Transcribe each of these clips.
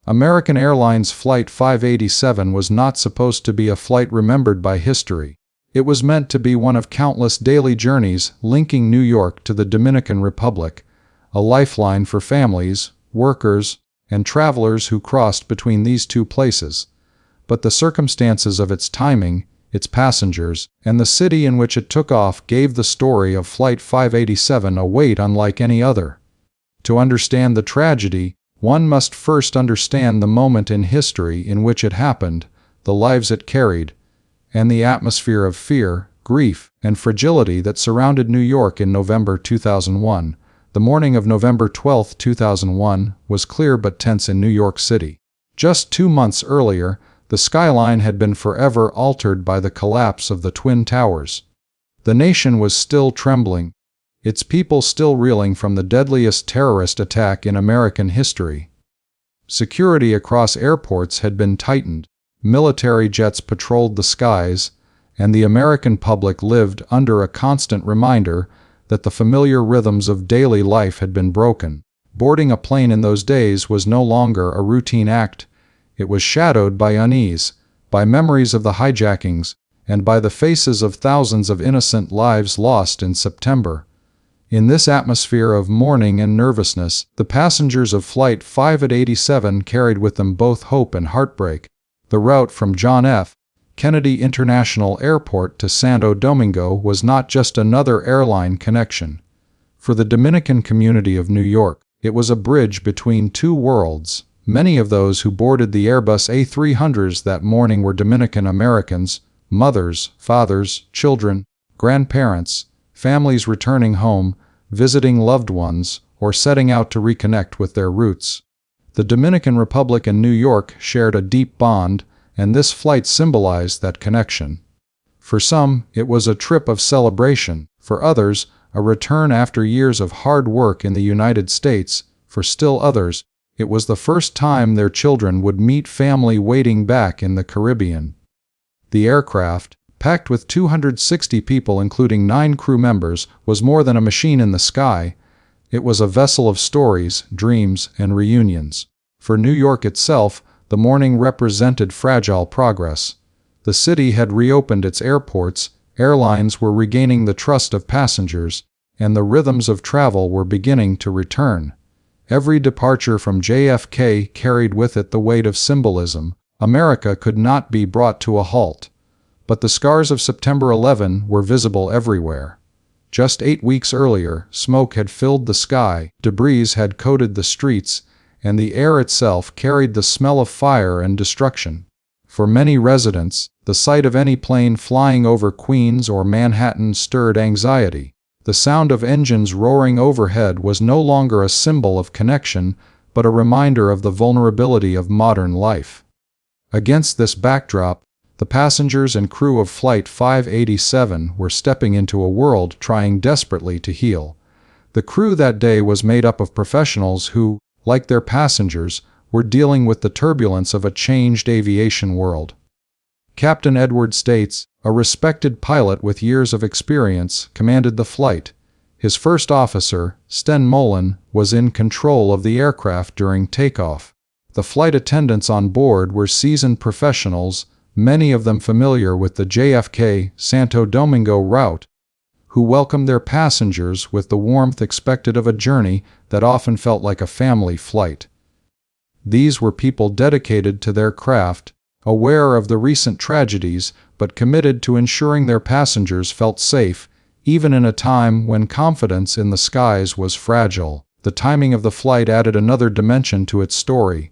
American Airlines Flight 587 was not supposed to be a flight remembered by history. It was meant to be one of countless daily journeys linking New York to the Dominican Republic, a lifeline for families, workers, and travelers who crossed between these two places. But the circumstances of its timing, its passengers, and the city in which it took off gave the story of Flight 587 a weight unlike any other. To understand the tragedy, one must first understand the moment in history in which it happened, the lives it carried, and the atmosphere of fear, grief, and fragility that surrounded New York in November 2001. The morning of November 12, 2001, was clear but tense in New York City. Just 2 months earlier, the skyline had been forever altered by the collapse of the Twin Towers. The nation was still trembling, its people still reeling from the deadliest terrorist attack in American history. Security across airports had been tightened, military jets patrolled the skies, and the American public lived under a constant reminder that the familiar rhythms of daily life had been broken. Boarding a plane in those days was no longer a routine act. It was shadowed by unease, by memories of the hijackings, and by the faces of thousands of innocent lives lost in September. In this atmosphere of mourning and nervousness, the passengers of Flight 587 carried with them both hope and heartbreak. The route from John F. Kennedy International Airport to Santo Domingo was not just another airline connection. For the Dominican community of New York, it was a bridge between two worlds. Many of those who boarded the Airbus A300s that morning were Dominican Americans, mothers, fathers, children, grandparents, families returning home, visiting loved ones, or setting out to reconnect with their roots. The Dominican Republic and New York shared a deep bond, and this flight symbolized that connection. For some, it was a trip of celebration. For others, a return after years of hard work in the United States. For still others, it was the first time their children would meet family waiting back in the Caribbean. The aircraft, packed with 260 people including 9 crew members, was more than a machine in the sky. It was a vessel of stories, dreams, and reunions. For New York itself, the morning represented fragile progress. The city had reopened its airports, airlines were regaining the trust of passengers, and the rhythms of travel were beginning to return. Every departure from JFK carried with it the weight of symbolism. America could not be brought to a halt. But the scars of September 11 were visible everywhere. Just 8 weeks earlier, smoke had filled the sky, debris had coated the streets, and the air itself carried the smell of fire and destruction. For many residents, the sight of any plane flying over Queens or Manhattan stirred anxiety. The sound of engines roaring overhead was no longer a symbol of connection, but a reminder of the vulnerability of modern life. Against this backdrop, the passengers and crew of Flight 587 were stepping into a world trying desperately to heal. The crew that day was made up of professionals who, like their passengers, were dealing with the turbulence of a changed aviation world. Captain Edward States, a respected pilot with years of experience, commanded the flight. His first officer, Sten Mullen, was in control of the aircraft during takeoff. The flight attendants on board were seasoned professionals, many of them familiar with the JFK Santo Domingo route, who welcomed their passengers with the warmth expected of a journey that often felt like a family flight. These were people dedicated to their craft, aware of the recent tragedies, but committed to ensuring their passengers felt safe, even in a time when confidence in the skies was fragile. The timing of the flight added another dimension to its story.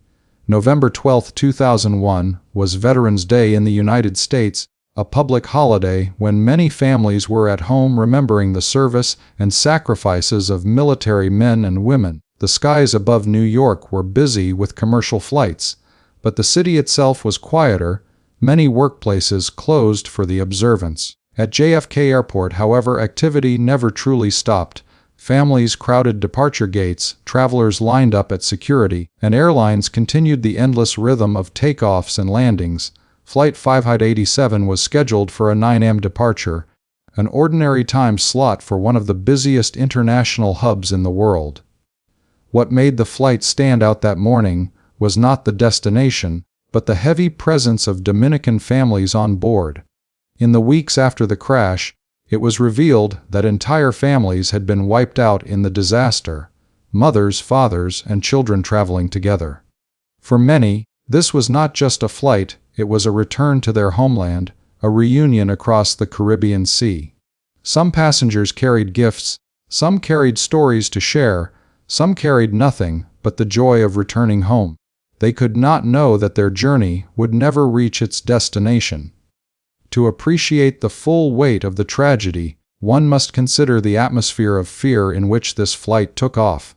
November 12, 2001, was Veterans Day in the United States, a public holiday when many families were at home remembering the service and sacrifices of military men and women. The skies above New York were busy with commercial flights, but the city itself was quieter, many workplaces closed for the observance. At JFK Airport, however, activity never truly stopped. Families crowded departure gates, travelers lined up at security, and airlines continued the endless rhythm of takeoffs and landings. Flight 587 was scheduled for a 9 a.m. departure, an ordinary time slot for one of the busiest international hubs in the world. What made the flight stand out that morning was not the destination, but the heavy presence of Dominican families on board. In the weeks after the crash, it was revealed that entire families had been wiped out in the disaster, mothers, fathers, and children traveling together. For many, this was not just a flight, it was a return to their homeland, a reunion across the Caribbean Sea. Some passengers carried gifts, some carried stories to share, some carried nothing but the joy of returning home. They could not know that their journey would never reach its destination. To appreciate the full weight of the tragedy, one must consider the atmosphere of fear in which this flight took off.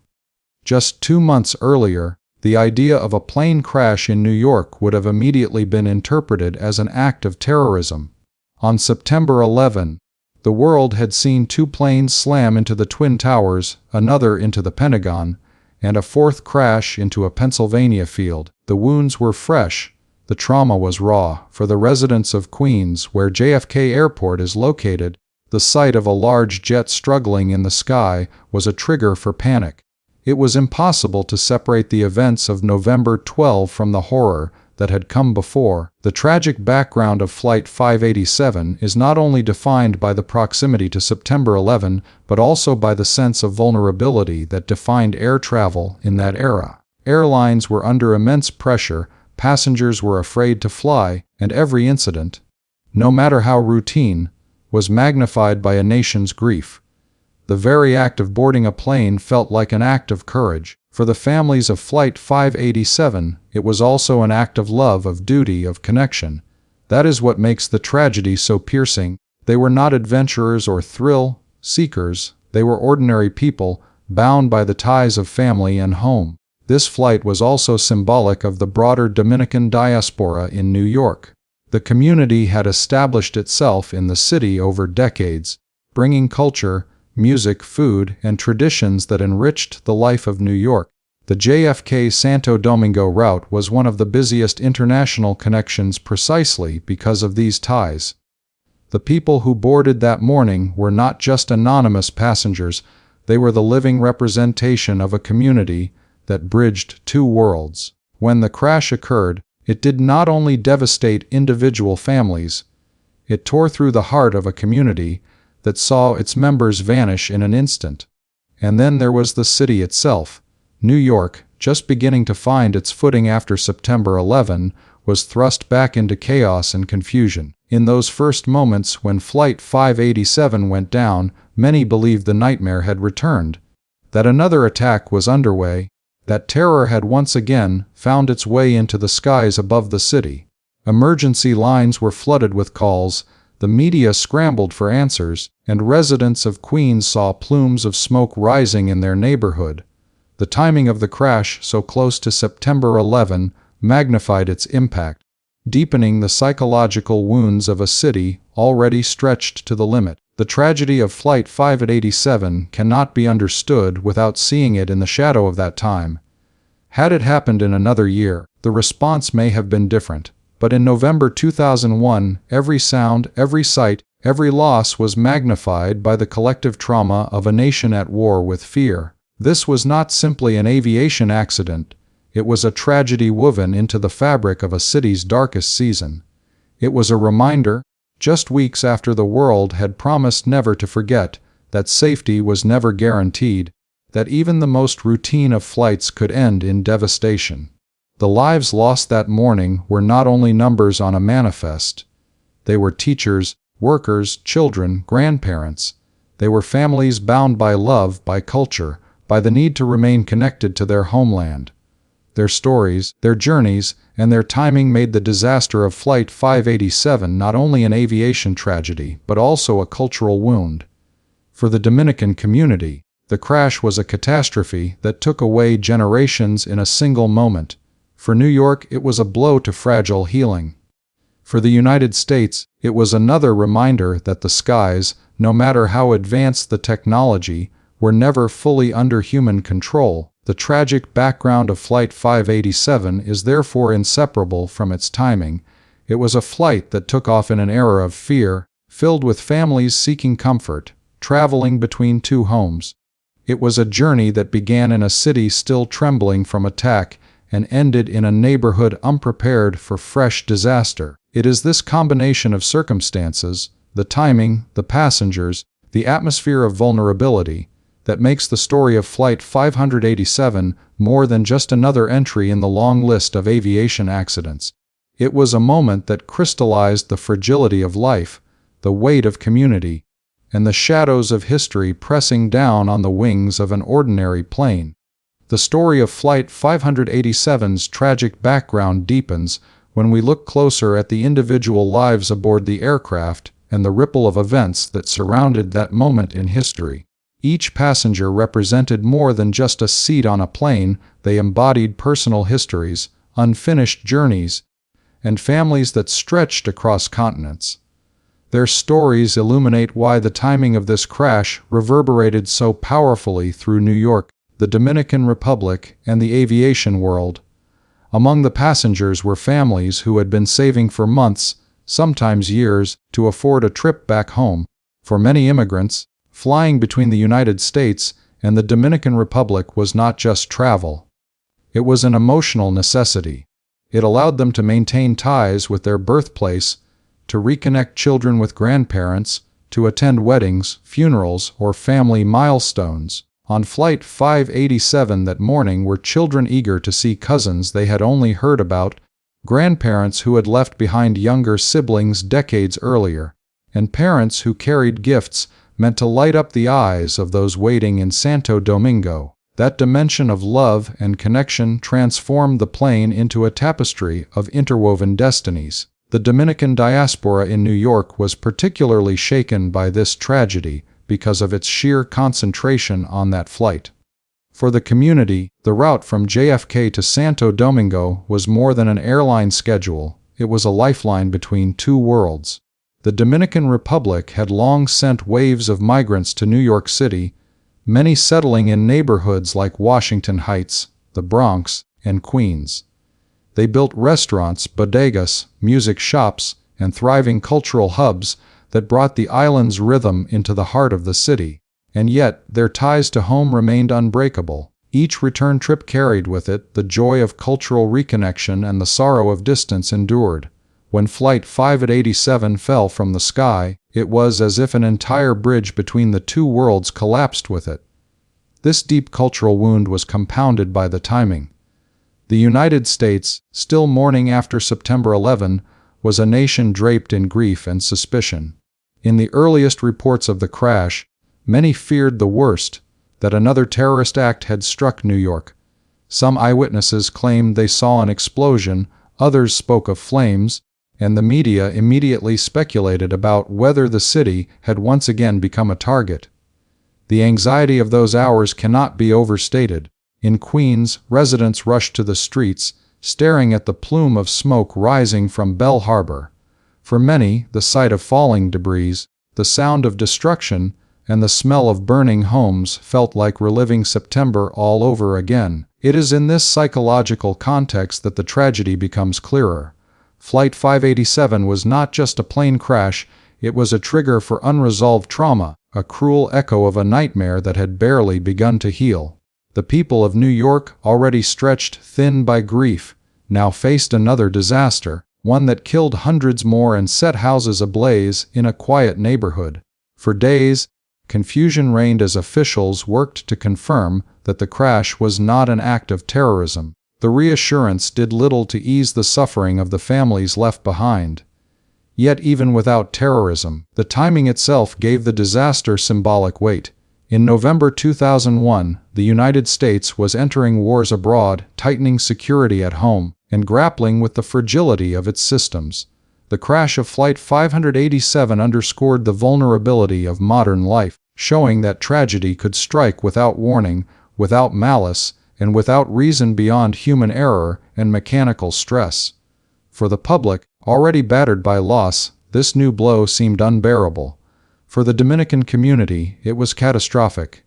Just 2 months earlier, the idea of a plane crash in New York would have immediately been interpreted as an act of terrorism. On September 11, the world had seen 2 planes slam into the Twin Towers, another into the Pentagon, and a 4th crash into a Pennsylvania field. The wounds were fresh, the trauma was raw. For the residents of Queens, where JFK Airport is located, the sight of a large jet struggling in the sky was a trigger for panic. It was impossible to separate the events of November 12 from the horror that had come before. The tragic background of Flight 587 is not only defined by the proximity to September 11, but also by the sense of vulnerability that defined air travel in that era. Airlines were under immense pressure, passengers were afraid to fly, and every incident, no matter how routine, was magnified by a nation's grief. The very act of boarding a plane felt like an act of courage. For the families of Flight 587, it was also an act of love, of duty, of connection. That is what makes the tragedy so piercing. They were not adventurers or thrill seekers, they were ordinary people, bound by the ties of family and home. This flight was also symbolic of the broader Dominican diaspora in New York. The community had established itself in the city over decades, bringing culture, music, food, and traditions that enriched the life of New York. The JFK Santo Domingo route was one of the busiest international connections precisely because of these ties. The people who boarded that morning were not just anonymous passengers, they were the living representation of a community that bridged 2 worlds. When the crash occurred, it did not only devastate individual families, it tore through the heart of a community that saw its members vanish in an instant. And then there was the city itself. New York, just beginning to find its footing after September 11, was thrust back into chaos and confusion. In those first moments when Flight 587 went down, many believed the nightmare had returned, that another attack was underway, that terror had once again found its way into the skies above the city. Emergency lines were flooded with calls, the media scrambled for answers, and residents of Queens saw plumes of smoke rising in their neighborhood. The timing of the crash, so close to September 11, magnified its impact, deepening the psychological wounds of a city already stretched to the limit. The tragedy of Flight 587 cannot be understood without seeing it in the shadow of that time. Had it happened in another year, the response may have been different. But in November 2001, every sound, every sight, every loss was magnified by the collective trauma of a nation at war with fear. This was not simply an aviation accident. It was a tragedy woven into the fabric of a city's darkest season. It was a reminder, just weeks after the world had promised never to forget, that safety was never guaranteed, that even the most routine of flights could end in devastation. The lives lost that morning were not only numbers on a manifest. They were teachers, workers, children, grandparents. They were families bound by love, by culture, by the need to remain connected to their homeland. Their stories, their journeys, and their timing made the disaster of Flight 587 not only an aviation tragedy, but also a cultural wound. For the Dominican community, the crash was a catastrophe that took away generations in a single moment. For New York, it was a blow to fragile healing. For the United States, it was another reminder that the skies, no matter how advanced the technology, were never fully under human control. The tragic background of Flight 587 is therefore inseparable from its timing. It was a flight that took off in an era of fear, filled with families seeking comfort, traveling between 2 homes. It was a journey that began in a city still trembling from attack, and ended in a neighborhood unprepared for fresh disaster. It is this combination of circumstances, the timing, the passengers, the atmosphere of vulnerability, that makes the story of Flight 587 more than just another entry in the long list of aviation accidents. It was a moment that crystallized the fragility of life, the weight of community, and the shadows of history pressing down on the wings of an ordinary plane. The story of Flight 587's tragic background deepens when we look closer at the individual lives aboard the aircraft and the ripple of events that surrounded that moment in history. Each passenger represented more than just a seat on a plane. They embodied personal histories, unfinished journeys, and families that stretched across continents. Their stories illuminate why the timing of this crash reverberated so powerfully through New York, the Dominican Republic, and the aviation world. Among the passengers were families who had been saving for months, sometimes years, to afford a trip back home. For many immigrants, flying between the United States and the Dominican Republic was not just travel. It was an emotional necessity. It allowed them to maintain ties with their birthplace, to reconnect children with grandparents, to attend weddings, funerals, or family milestones. On Flight 587 that morning were children eager to see cousins they had only heard about, grandparents who had left behind younger siblings decades earlier, and parents who carried gifts meant to light up the eyes of those waiting in Santo Domingo. That dimension of love and connection transformed the plane into a tapestry of interwoven destinies. The Dominican diaspora in New York was particularly shaken by this tragedy because of its sheer concentration on that flight. For the community, the route from JFK to Santo Domingo was more than an airline schedule. It was a lifeline between two worlds. The Dominican Republic had long sent waves of migrants to New York City, many settling in neighborhoods like Washington Heights, the Bronx, and Queens. They built restaurants, bodegas, music shops, and thriving cultural hubs that brought the island's rhythm into the heart of the city. And yet, their ties to home remained unbreakable. Each return trip carried with it the joy of cultural reconnection and the sorrow of distance endured. When Flight 587 fell from the sky, it was as if an entire bridge between the two worlds collapsed with it. This deep cultural wound was compounded by the timing. The United States, still mourning after September 11, was a nation draped in grief and suspicion. In the earliest reports of the crash, many feared the worst, that another terrorist act had struck New York. Some eyewitnesses claimed they saw an explosion, others spoke of flames, and the media immediately speculated about whether the city had once again become a target. The anxiety of those hours cannot be overstated. In Queens, residents rushed to the streets, staring at the plume of smoke rising from Bell Harbor. For many, the sight of falling debris, the sound of destruction, and the smell of burning homes felt like reliving September all over again. It is in this psychological context that the tragedy becomes clearer. Flight 587 was not just a plane crash, it was a trigger for unresolved trauma, a cruel echo of a nightmare that had barely begun to heal. The people of New York, already stretched thin by grief, now faced another disaster, one that killed hundreds more and set houses ablaze in a quiet neighborhood. For days, confusion reigned as officials worked to confirm that the crash was not an act of terrorism. The reassurance did little to ease the suffering of the families left behind. Yet even without terrorism, the timing itself gave the disaster symbolic weight. In November 2001, the United States was entering wars abroad, tightening security at home, and grappling with the fragility of its systems. The crash of Flight 587 underscored the vulnerability of modern life, showing that tragedy could strike without warning, without malice, and without reason beyond human error and mechanical stress. For the public, already battered by loss, this new blow seemed unbearable. For the Dominican community, it was catastrophic.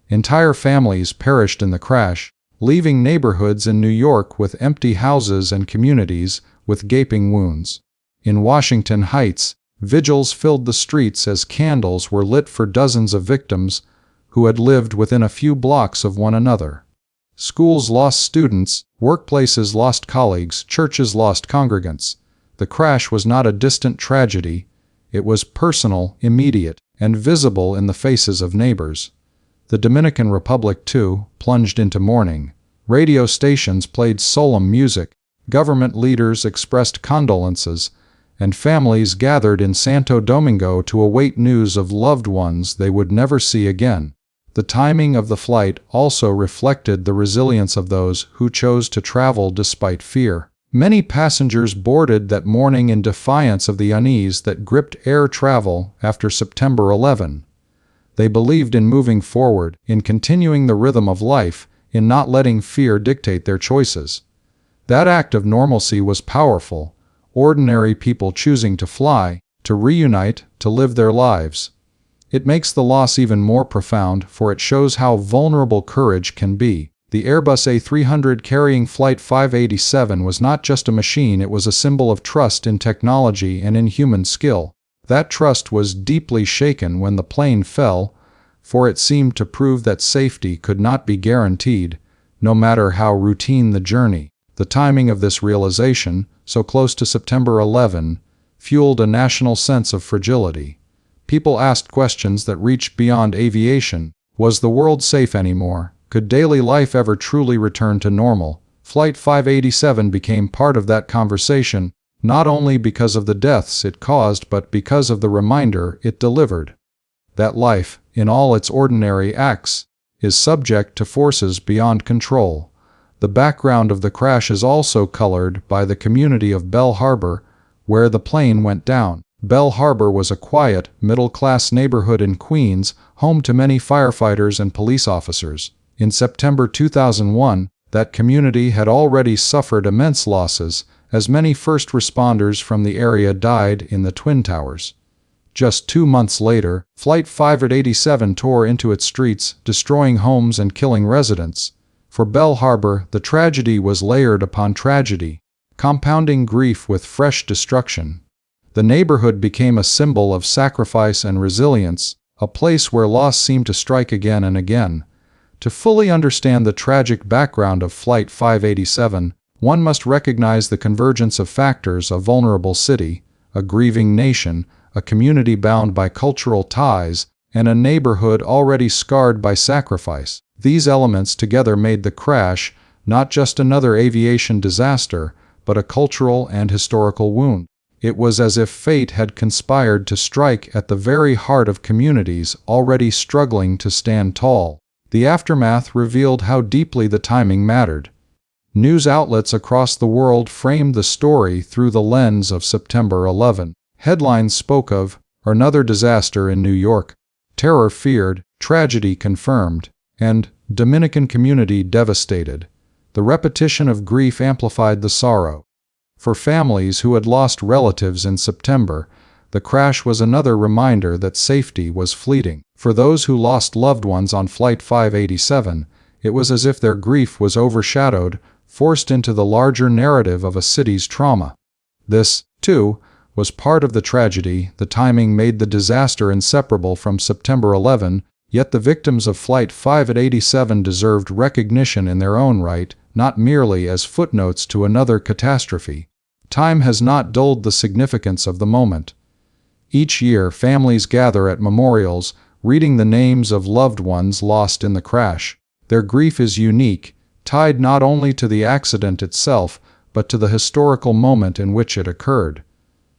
Entire families perished in the crash, leaving neighborhoods in New York with empty houses and communities with gaping wounds. In Washington Heights, vigils filled the streets as candles were lit for dozens of victims who had lived within a few blocks of one another. Schools lost students, Workplaces lost colleagues, churches lost congregants. The crash was not a distant tragedy. It was personal, immediate, and visible in the faces of neighbors. The Dominican Republic, too, plunged into mourning. Radio stations played solemn music, government leaders expressed condolences, and families gathered in Santo Domingo to await news of loved ones they would never see again. The timing of the flight also reflected the resilience of those who chose to travel despite fear. Many passengers boarded that morning in defiance of the unease that gripped air travel after September 11. They believed in moving forward, in continuing the rhythm of life, in not letting fear dictate their choices. That act of normalcy was powerful. Ordinary people choosing to fly, to reunite, to live their lives. It makes the loss even more profound, for it shows how vulnerable courage can be. The Airbus A300 carrying Flight 587 was not just a machine, it was a symbol of trust in technology and in human skill. That trust was deeply shaken when the plane fell, for it seemed to prove that safety could not be guaranteed, no matter how routine the journey. The timing of this realization, so close to September 11, fueled a national sense of fragility. People asked questions that reached beyond aviation. Was the world safe anymore? Could daily life ever truly return to normal? Flight 587 became part of that conversation, not only because of the deaths it caused but because of the reminder it delivered. That life, in all its ordinary acts, is subject to forces beyond control. The background of the crash is also colored by the community of Bell Harbor, where the plane went down. Bell Harbor was a quiet, middle-class neighborhood in Queens, home to many firefighters and police officers. In September 2001, that community had already suffered immense losses, as many first responders from the area died in the Twin Towers. Just 2 months later, Flight 587 tore into its streets, destroying homes and killing residents. For Bell Harbor, the tragedy was layered upon tragedy, compounding grief with fresh destruction. The neighborhood became a symbol of sacrifice and resilience, a place where loss seemed to strike again and again. To fully understand the tragic background of Flight 587, one must recognize the convergence of factors: a vulnerable city, a grieving nation, a community bound by cultural ties, and a neighborhood already scarred by sacrifice. These elements together made the crash not just another aviation disaster, but a cultural and historical wound. It was as if fate had conspired to strike at the very heart of communities already struggling to stand tall. The aftermath revealed how deeply the timing mattered. News outlets across the world framed the story through the lens of September 11. Headlines spoke of another disaster in New York, terror feared, tragedy confirmed, and Dominican community devastated. The repetition of grief amplified the sorrow. For families who had lost relatives in September, the crash was another reminder that safety was fleeting. For those who lost loved ones on Flight 587, it was as if their grief was overshadowed, forced into the larger narrative of a city's trauma. This, too, was part of the tragedy. The timing made the disaster inseparable from September 11, yet the victims of Flight 587 deserved recognition in their own right, not merely as footnotes to another catastrophe. Time has not dulled the significance of the moment. Each year, families gather at memorials, reading the names of loved ones lost in the crash. Their grief is unique, tied not only to the accident itself, but to the historical moment in which it occurred.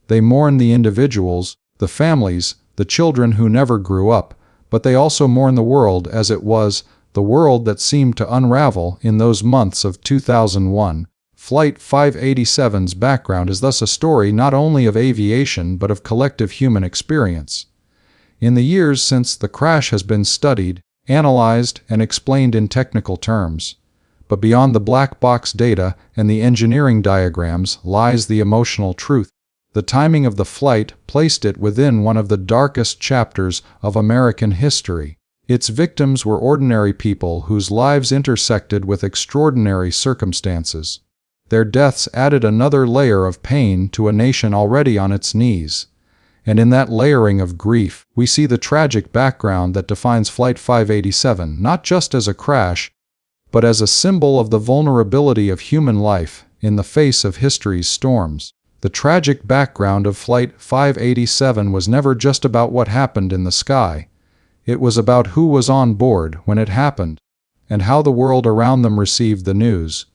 They mourn the individuals, the families, the children who never grew up, but they also mourn the world as it was, the world that seemed to unravel in those months of 2001. Flight 587's background is thus a story not only of aviation but of collective human experience. In the years since, the crash has been studied, analyzed, and explained in technical terms. But beyond the black box data and the engineering diagrams lies the emotional truth. The timing of the flight placed it within one of the darkest chapters of American history. Its victims were ordinary people whose lives intersected with extraordinary circumstances. Their deaths added another layer of pain to a nation already on its knees. And in that layering of grief, we see the tragic background that defines Flight 587, not just as a crash, but as a symbol of the vulnerability of human life in the face of history's storms. The tragic background of Flight 587 was never just about what happened in the sky. It was about who was on board when it happened, and how the world around them received the news.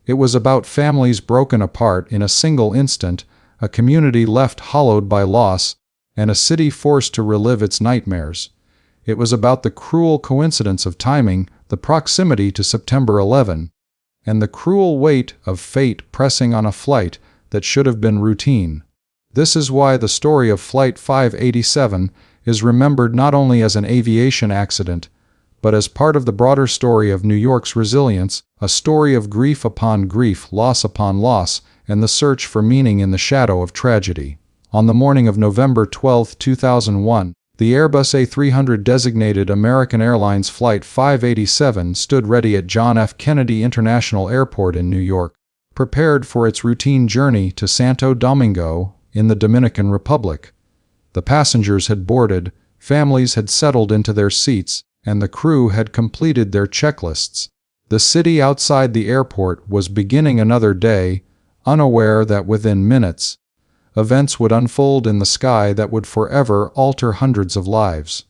It was about families broken apart in a single instant, a community left hollowed by loss, and a city forced to relive its nightmares. It was about the cruel coincidence of timing, the proximity to September 11, and the cruel weight of fate pressing on a flight that should have been routine. This is why the story of Flight 587 is remembered not only as an aviation accident, but as part of the broader story of New York's resilience, a story of grief upon grief, loss upon loss, and the search for meaning in the shadow of tragedy. On the morning of November 12, 2001, the Airbus A300 designated American Airlines Flight 587 stood ready at John F. Kennedy International Airport in New York, prepared for its routine journey to Santo Domingo in the Dominican Republic. The passengers had boarded, families had settled into their seats, and the crew had completed their checklists. The city outside the airport was beginning another day, unaware that within minutes, events would unfold in the sky that would forever alter hundreds of lives.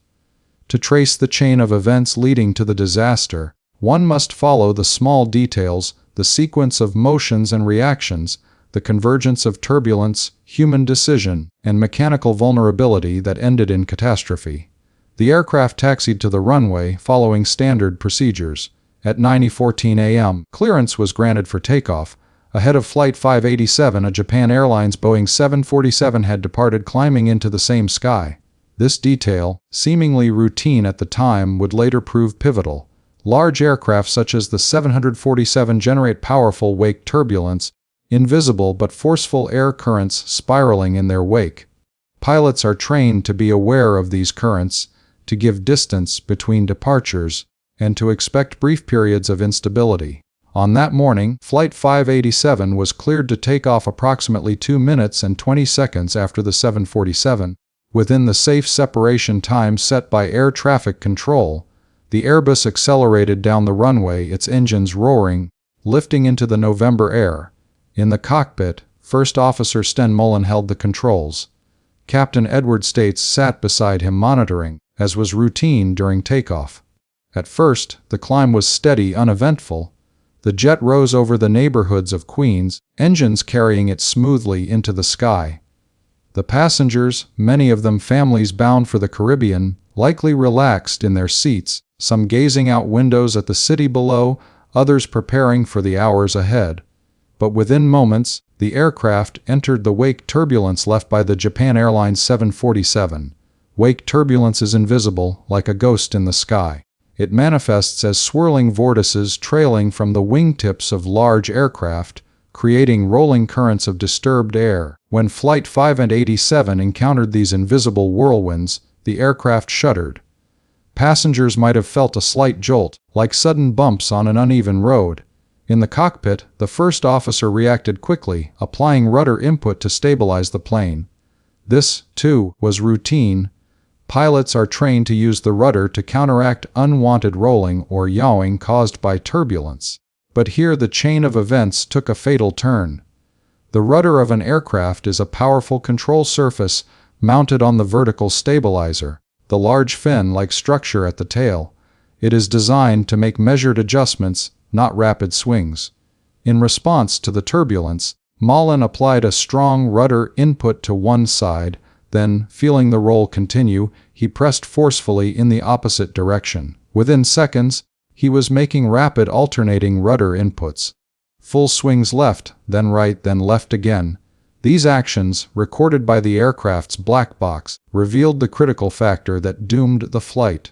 To trace the chain of events leading to the disaster, one must follow the small details, the sequence of motions and reactions, the convergence of turbulence, human decision, and mechanical vulnerability that ended in catastrophe. The aircraft taxied to the runway following standard procedures. At 9:14 a.m., clearance was granted for takeoff. Ahead of Flight 587, a Japan Airlines Boeing 747 had departed, climbing into the same sky. This detail, seemingly routine at the time, would later prove pivotal. Large aircraft such as the 747 generate powerful wake turbulence, invisible but forceful air currents spiraling in their wake. Pilots are trained to be aware of these currents, to give distance between departures, and to expect brief periods of instability. On that morning, Flight 587 was cleared to take off approximately 2 minutes and 20 seconds after the 747. Within the safe separation time set by air traffic control, the Airbus accelerated down the runway, its engines roaring, lifting into the November air. In the cockpit, First Officer Sten Mullen held the controls. Captain Edward States sat beside him, monitoring, as was routine during takeoff. At first, the climb was steady, uneventful. The jet rose over the neighborhoods of Queens, engines carrying it smoothly into the sky. The passengers, many of them families bound for the Caribbean, likely relaxed in their seats, some gazing out windows at the city below, others preparing for the hours ahead. But within moments, the aircraft entered the wake turbulence left by the Japan Airlines 747. Wake turbulence is invisible, like a ghost in the sky. It manifests as swirling vortices trailing from the wingtips of large aircraft, creating rolling currents of disturbed air. When Flight 587 encountered these invisible whirlwinds, the aircraft shuddered. Passengers might have felt a slight jolt, like sudden bumps on an uneven road. In the cockpit, the first officer reacted quickly, applying rudder input to stabilize the plane. This, too, was routine. Pilots are trained to use the rudder to counteract unwanted rolling or yawing caused by turbulence. But here the chain of events took a fatal turn. The rudder of an aircraft is a powerful control surface mounted on the vertical stabilizer, the large fin-like structure at the tail. It is designed to make measured adjustments, not rapid swings. In response to the turbulence, Mullen applied a strong rudder input to one side. Then, feeling the roll continue, he pressed forcefully in the opposite direction. Within seconds, he was making rapid alternating rudder inputs. Full swings left, then right, then left again. These actions, recorded by the aircraft's black box, revealed the critical factor that doomed the flight.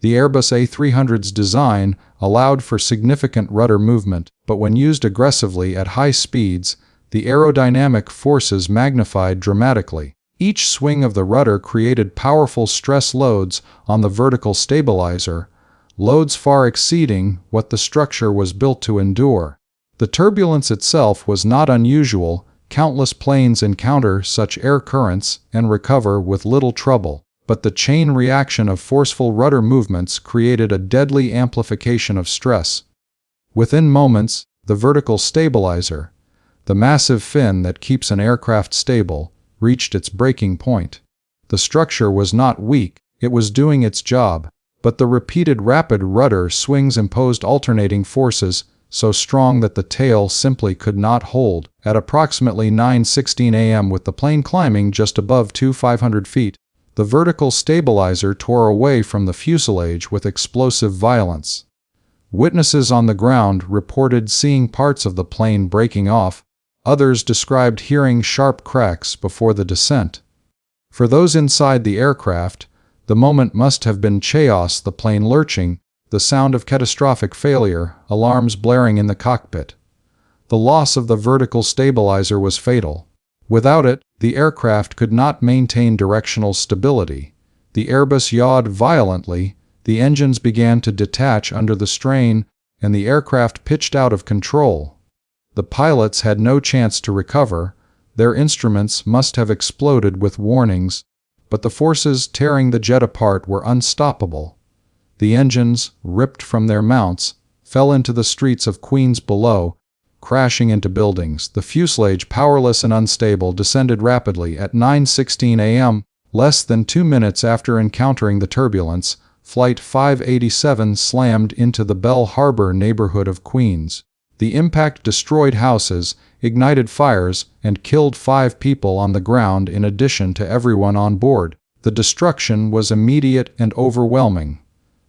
The Airbus A300's design allowed for significant rudder movement, but when used aggressively at high speeds, the aerodynamic forces magnified dramatically. Each swing of the rudder created powerful stress loads on the vertical stabilizer, loads far exceeding what the structure was built to endure. The turbulence itself was not unusual. Countless planes encounter such air currents and recover with little trouble. But the chain reaction of forceful rudder movements created a deadly amplification of stress. Within moments, the vertical stabilizer, the massive fin that keeps an aircraft stable, reached its breaking point. The structure was not weak, it was doing its job, but the repeated rapid rudder swings imposed alternating forces so strong that the tail simply could not hold. At approximately 9:16 a.m. with the plane climbing just above 2,500 feet, the vertical stabilizer tore away from the fuselage with explosive violence. Witnesses on the ground reported seeing parts of the plane breaking off. Others described hearing sharp cracks before the descent. For those inside the aircraft, the moment must have been chaos, the plane lurching, the sound of catastrophic failure, alarms blaring in the cockpit. The loss of the vertical stabilizer was fatal. Without it, the aircraft could not maintain directional stability. The Airbus yawed violently, the engines began to detach under the strain, and the aircraft pitched out of control. The pilots had no chance to recover. Their instruments must have exploded with warnings, but the forces tearing the jet apart were unstoppable. The engines, ripped from their mounts, fell into the streets of Queens below, crashing into buildings. The fuselage, powerless and unstable, descended rapidly. At 9:16 a.m., less than 2 minutes after encountering the turbulence, Flight 587 slammed into the Bell Harbor neighborhood of Queens. The impact destroyed houses, ignited fires, and killed 5 people on the ground in addition to everyone on board. The destruction was immediate and overwhelming.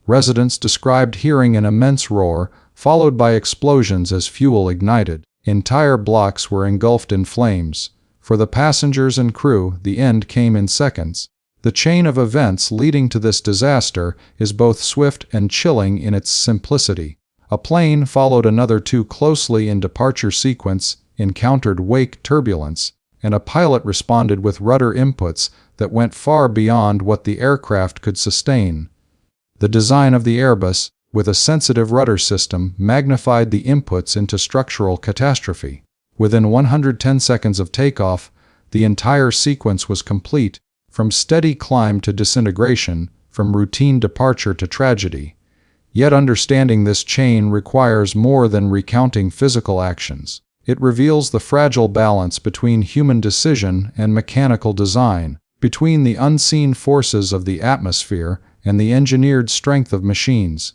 Residents described hearing an immense roar, followed by explosions as fuel ignited. Entire blocks were engulfed in flames. For the passengers and crew, the end came in seconds. The chain of events leading to this disaster is both swift and chilling in its simplicity. A plane followed another too closely in departure sequence, encountered wake turbulence, and a pilot responded with rudder inputs that went far beyond what the aircraft could sustain. The design of the Airbus, with a sensitive rudder system, magnified the inputs into structural catastrophe. Within 110 seconds of takeoff, the entire sequence was complete, from steady climb to disintegration, from routine departure to tragedy. Yet understanding this chain requires more than recounting physical actions. It reveals the fragile balance between human decision and mechanical design, between the unseen forces of the atmosphere and the engineered strength of machines.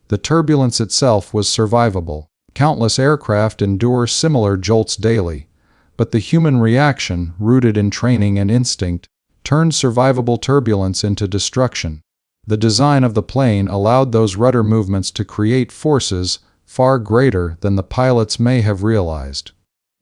The turbulence itself was survivable. Countless aircraft endure similar jolts daily, but the human reaction, rooted in training and instinct, turned survivable turbulence into destruction. The design of the plane allowed those rudder movements to create forces far greater than the pilots may have realized.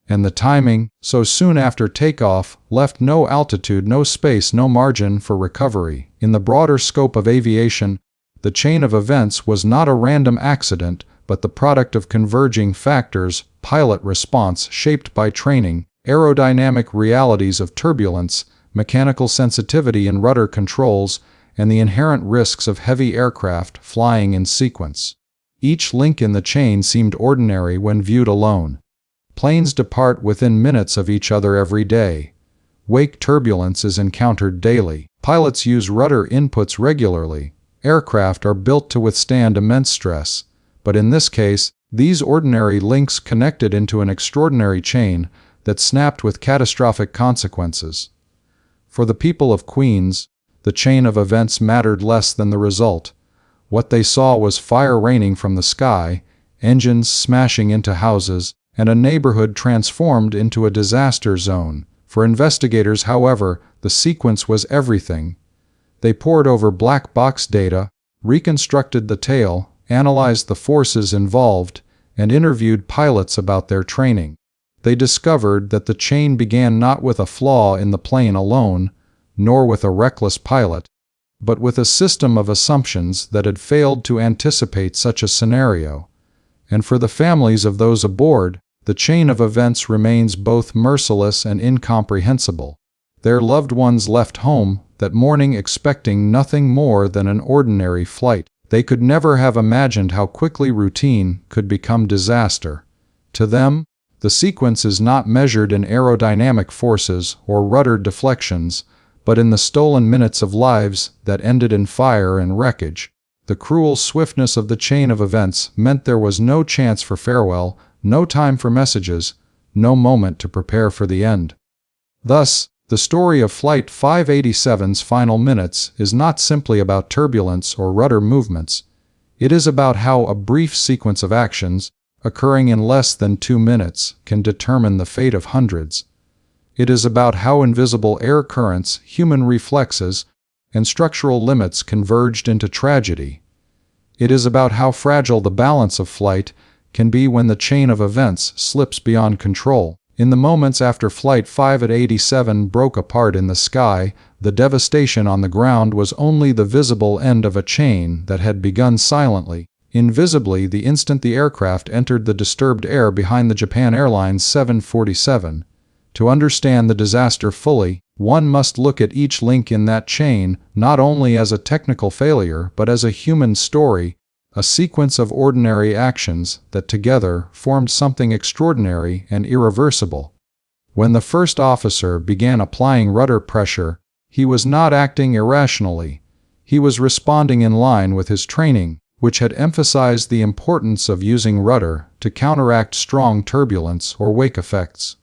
And the timing, so soon after takeoff, left no altitude, no space, no margin for recovery. In the broader scope of aviation, the chain of events was not a random accident, but the product of converging factors: pilot response shaped by training, aerodynamic realities of turbulence, mechanical sensitivity in rudder controls, and the inherent risks of heavy aircraft flying in sequence. Each link in the chain seemed ordinary when viewed alone. Planes depart within minutes of each other every day. Wake turbulence is encountered daily. Pilots use rudder inputs regularly. Aircraft are built to withstand immense stress. But in this case, these ordinary links connected into an extraordinary chain that snapped with catastrophic consequences. For the people of Queens, the chain of events mattered less than the result. What they saw was fire raining from the sky, engines smashing into houses, and a neighborhood transformed into a disaster zone. For investigators, however, the sequence was everything. They pored over black box data, reconstructed the tale, analyzed the forces involved, and interviewed pilots about their training. They discovered that the chain began not with a flaw in the plane alone, nor with a reckless pilot, but with a system of assumptions that had failed to anticipate such a scenario. And for the families of those aboard, the chain of events remains both merciless and incomprehensible. Their loved ones left home that morning expecting nothing more than an ordinary flight. They could never have imagined how quickly routine could become disaster. To them, the sequence is not measured in aerodynamic forces or rudder deflections, but in the stolen minutes of lives that ended in fire and wreckage. The cruel swiftness of the chain of events meant there was no chance for farewell, no time for messages, no moment to prepare for the end. Thus, the story of Flight 587's final minutes is not simply about turbulence or rudder movements. It is about how a brief sequence of actions, occurring in less than 2 minutes, can determine the fate of hundreds. It is about how invisible air currents, human reflexes, and structural limits converged into tragedy. It is about how fragile the balance of flight can be when the chain of events slips beyond control. In the moments after Flight 587 broke apart in the sky, the devastation on the ground was only the visible end of a chain that had begun silently, invisibly the instant the aircraft entered the disturbed air behind the Japan Airlines 747. To understand the disaster fully, one must look at each link in that chain not only as a technical failure but as a human story, a sequence of ordinary actions that together formed something extraordinary and irreversible. When the first officer began applying rudder pressure, he was not acting irrationally. He was responding in line with his training, which had emphasized the importance of using rudder to counteract strong turbulence or wake effects.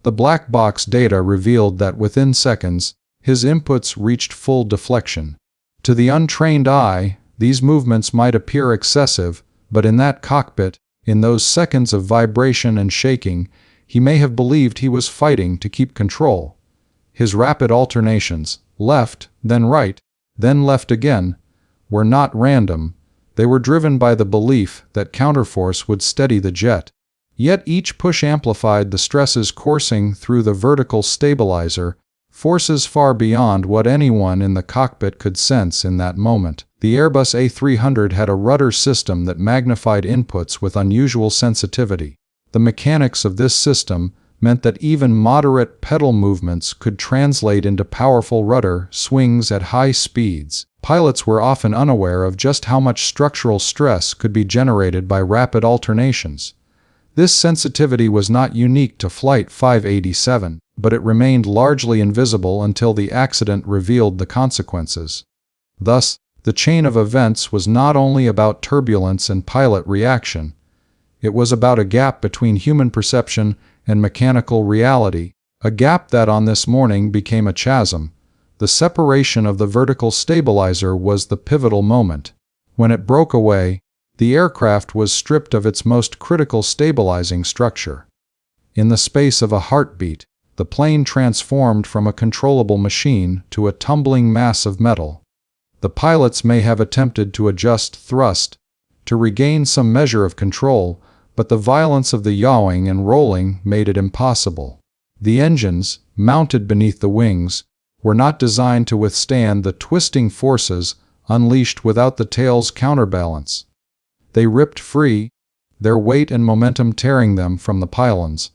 The black box data revealed that within seconds, his inputs reached full deflection. To the untrained eye, these movements might appear excessive, but in that cockpit, in those seconds of vibration and shaking, he may have believed he was fighting to keep control. His rapid alternations, left, then right, then left again, were not random. They were driven by the belief that counterforce would steady the jet. Yet each push amplified the stresses coursing through the vertical stabilizer, forces far beyond what anyone in the cockpit could sense in that moment. The Airbus A300 had a rudder system that magnified inputs with unusual sensitivity. The mechanics of this system meant that even moderate pedal movements could translate into powerful rudder swings at high speeds. Pilots were often unaware of just how much structural stress could be generated by rapid alternations. This sensitivity was not unique to Flight 587, but it remained largely invisible until the accident revealed the consequences. Thus, the chain of events was not only about turbulence and pilot reaction. It was about a gap between human perception and mechanical reality, a gap that on this morning became a chasm. The separation of the vertical stabilizer was the pivotal moment. When it broke away, the aircraft was stripped of its most critical stabilizing structure. In the space of a heartbeat, the plane transformed from a controllable machine to a tumbling mass of metal. The pilots may have attempted to adjust thrust, to regain some measure of control, but the violence of the yawing and rolling made it impossible. The engines, mounted beneath the wings, were not designed to withstand the twisting forces unleashed without the tail's counterbalance. They ripped free, their weight and momentum tearing them from the pylons.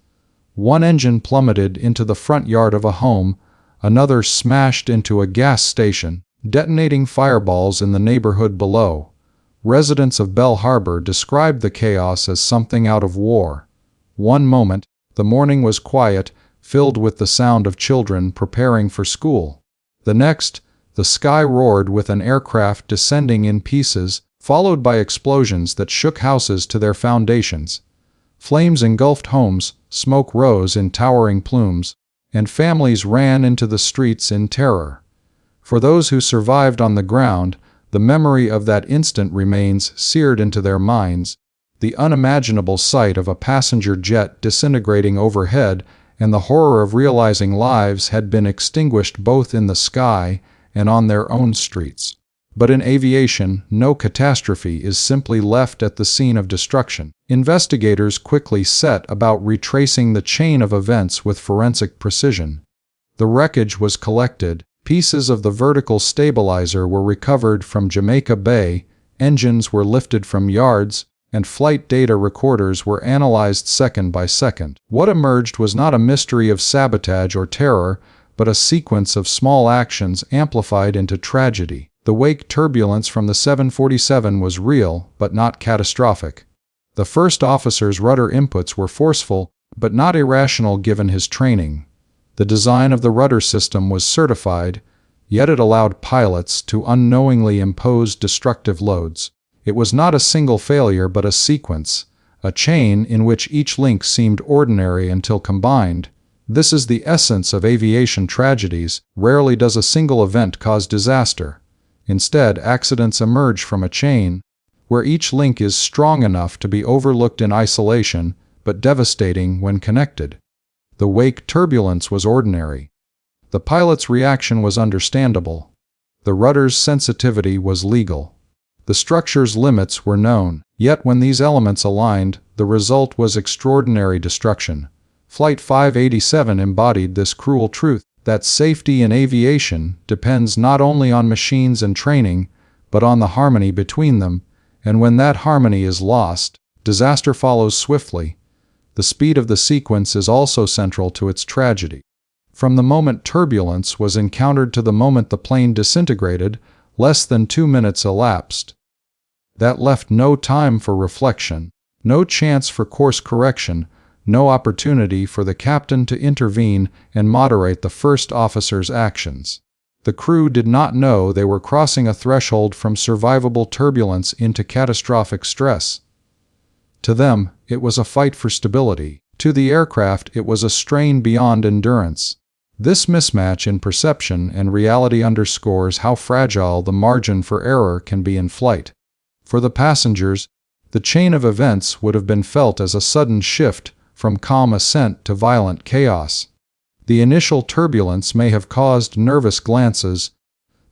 One engine plummeted into the front yard of a home, another smashed into a gas station, detonating fireballs in the neighborhood below. Residents of Bell Harbor described the chaos as something out of war. One moment, the morning was quiet, filled with the sound of children preparing for school. The next, the sky roared with an aircraft descending in pieces, followed by explosions that shook houses to their foundations. Flames engulfed homes, smoke rose in towering plumes, and families ran into the streets in terror. For those who survived on the ground, the memory of that instant remains seared into their minds. The unimaginable sight of a passenger jet disintegrating overhead and the horror of realizing lives had been extinguished both in the sky and on their own streets. But in aviation, no catastrophe is simply left at the scene of destruction. Investigators quickly set about retracing the chain of events with forensic precision. The wreckage was collected, pieces of the vertical stabilizer were recovered from Jamaica Bay, engines were lifted from yards, and flight data recorders were analyzed second by second. What emerged was not a mystery of sabotage or terror, but a sequence of small actions amplified into tragedy. The wake turbulence from the 747 was real, but not catastrophic. The first officer's rudder inputs were forceful, but not irrational given his training. The design of the rudder system was certified, yet it allowed pilots to unknowingly impose destructive loads. It was not a single failure but a sequence, a chain in which each link seemed ordinary until combined. This is the essence of aviation tragedies. Rarely does a single event cause disaster. Instead, accidents emerge from a chain, where each link is strong enough to be overlooked in isolation, but devastating when connected. The wake turbulence was ordinary. The pilot's reaction was understandable. The rudder's sensitivity was legal. The structure's limits were known. Yet when these elements aligned, the result was extraordinary destruction. Flight 587 embodied this cruel truth, that safety in aviation depends not only on machines and training, but on the harmony between them, and when that harmony is lost, disaster follows swiftly. The speed of the sequence is also central to its tragedy. From the moment turbulence was encountered to the moment the plane disintegrated, less than 2 minutes elapsed. That left no time for reflection, no chance for course correction, no opportunity for the captain to intervene and moderate the first officer's actions. The crew did not know they were crossing a threshold from survivable turbulence into catastrophic stress. To them, it was a fight for stability. To the aircraft, it was a strain beyond endurance. This mismatch in perception and reality underscores how fragile the margin for error can be in flight. For the passengers, the chain of events would have been felt as a sudden shift from calm ascent to violent chaos. The initial turbulence may have caused nervous glances,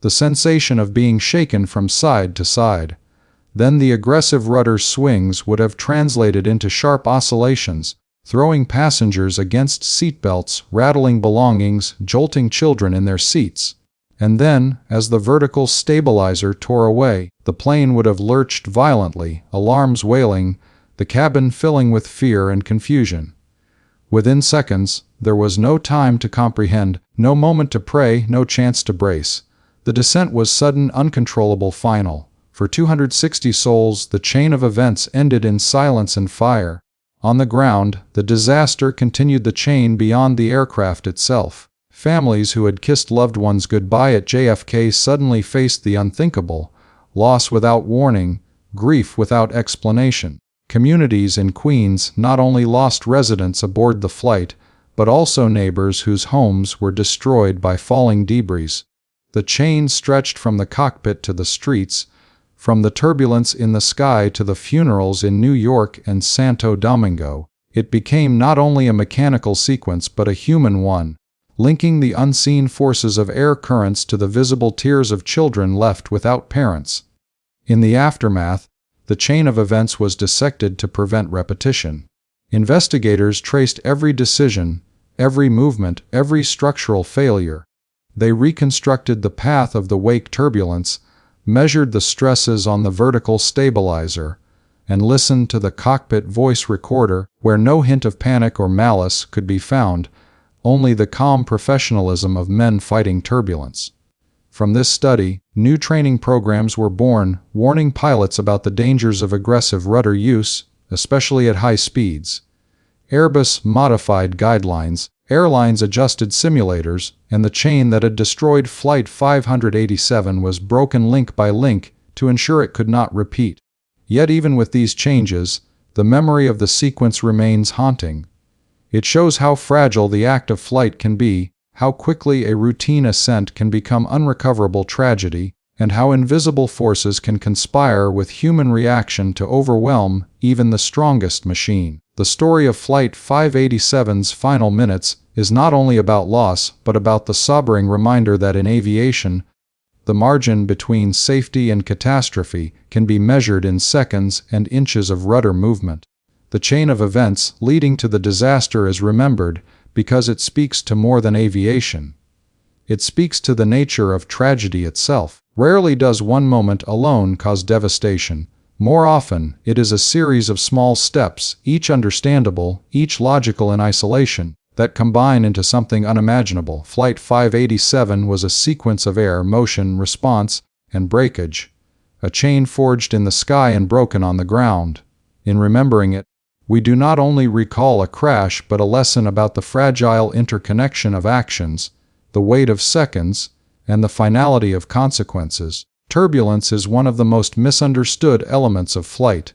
the sensation of being shaken from side to side. Then the aggressive rudder swings would have translated into sharp oscillations, throwing passengers against seatbelts, rattling belongings, jolting children in their seats. And then, as the vertical stabilizer tore away, the plane would have lurched violently, alarms wailing, the cabin filling with fear and confusion. Within seconds, there was no time to comprehend, no moment to pray, no chance to brace. The descent was sudden, uncontrollable, final. For 260 souls, the chain of events ended in silence and fire. On the ground, the disaster continued the chain beyond the aircraft itself. Families who had kissed loved ones goodbye at JFK suddenly faced the unthinkable: loss without warning, grief without explanation. Communities in Queens not only lost residents aboard the flight, but also neighbors whose homes were destroyed by falling debris. The chain stretched from the cockpit to the streets, from the turbulence in the sky to the funerals in New York and Santo Domingo. It became not only a mechanical sequence but a human one, linking the unseen forces of air currents to the visible tears of children left without parents. In the aftermath, the chain of events was dissected to prevent repetition. Investigators traced every decision, every movement, every structural failure. They reconstructed the path of the wake turbulence, measured the stresses on the vertical stabilizer, and listened to the cockpit voice recorder, where no hint of panic or malice could be found, only the calm professionalism of men fighting turbulence. From this study, new training programs were born, warning pilots about the dangers of aggressive rudder use, especially at high speeds. Airbus modified guidelines, airlines adjusted simulators, and the chain that had destroyed Flight 587 was broken link by link to ensure it could not repeat. Yet even with these changes, the memory of the sequence remains haunting. It shows how fragile the act of flight can be, how quickly a routine ascent can become unrecoverable tragedy, and how invisible forces can conspire with human reaction to overwhelm even the strongest machine. The story of Flight 587's final minutes is not only about loss, but about the sobering reminder that in aviation, the margin between safety and catastrophe can be measured in seconds and inches of rudder movement. The chain of events leading to the disaster is remembered because it speaks to more than aviation. It speaks to the nature of tragedy itself. Rarely does one moment alone cause devastation. More often, it is a series of small steps, each understandable, each logical in isolation, that combine into something unimaginable. Flight 587 was a sequence of air, motion, response, and breakage, a chain forged in the sky and broken on the ground. In remembering it, we do not only recall a crash but a lesson about the fragile interconnection of actions, the weight of seconds, and the finality of consequences. Turbulence is one of the most misunderstood elements of flight.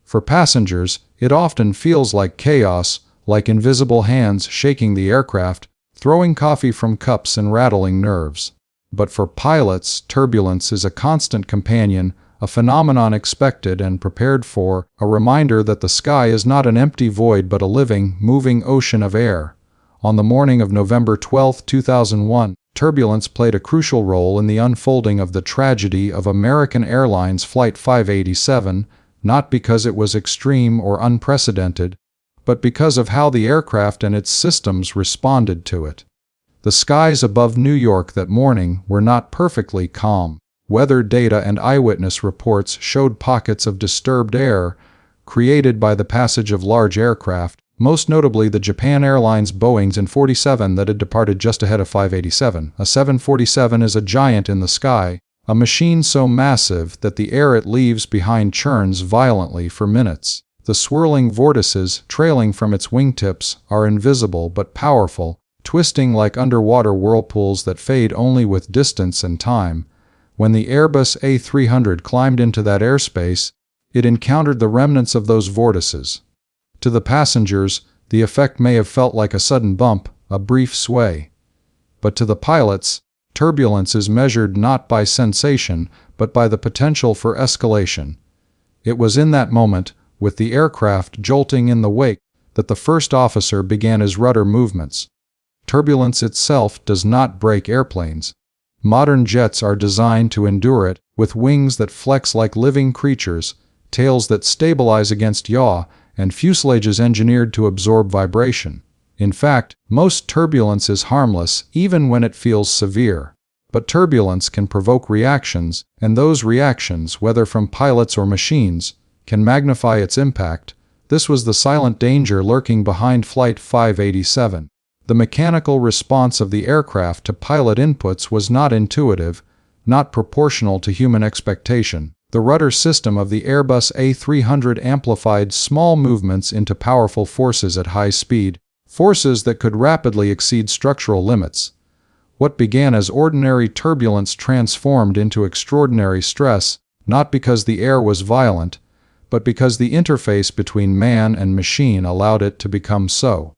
For passengers, it often feels like chaos, like invisible hands shaking the aircraft, throwing coffee from cups and rattling nerves. But for pilots, turbulence is a constant companion, a phenomenon expected and prepared for, a reminder that the sky is not an empty void but a living, moving ocean of air. On the morning of November 12, 2001, turbulence played a crucial role in the unfolding of the tragedy of American Airlines Flight 587, not because it was extreme or unprecedented, but because of how the aircraft and its systems responded to it. The skies above New York that morning were not perfectly calm. Weather data and eyewitness reports showed pockets of disturbed air created by the passage of large aircraft, most notably the Japan Airlines Boeing 747 that had departed just ahead of 587. A 747 is a giant in the sky, a machine so massive that the air it leaves behind churns violently for minutes. The swirling vortices trailing from its wingtips are invisible but powerful, twisting like underwater whirlpools that fade only with distance and time. When the Airbus A300 climbed into that airspace, it encountered the remnants of those vortices. To the passengers, the effect may have felt like a sudden bump, a brief sway. But to the pilots, turbulence is measured not by sensation, but by the potential for escalation. It was in that moment, with the aircraft jolting in the wake, that the first officer began his rudder movements. Turbulence itself does not break airplanes. Modern jets are designed to endure it, with wings that flex like living creatures, tails that stabilize against yaw, and fuselages engineered to absorb vibration. In fact, most turbulence is harmless, even when it feels severe. But turbulence can provoke reactions, and those reactions, whether from pilots or machines, can magnify its impact. This was the silent danger lurking behind Flight 587. The mechanical response of the aircraft to pilot inputs was not intuitive, not proportional to human expectation. The rudder system of the Airbus A300 amplified small movements into powerful forces at high speed, forces that could rapidly exceed structural limits. What began as ordinary turbulence transformed into extraordinary stress, not because the air was violent, but because the interface between man and machine allowed it to become so.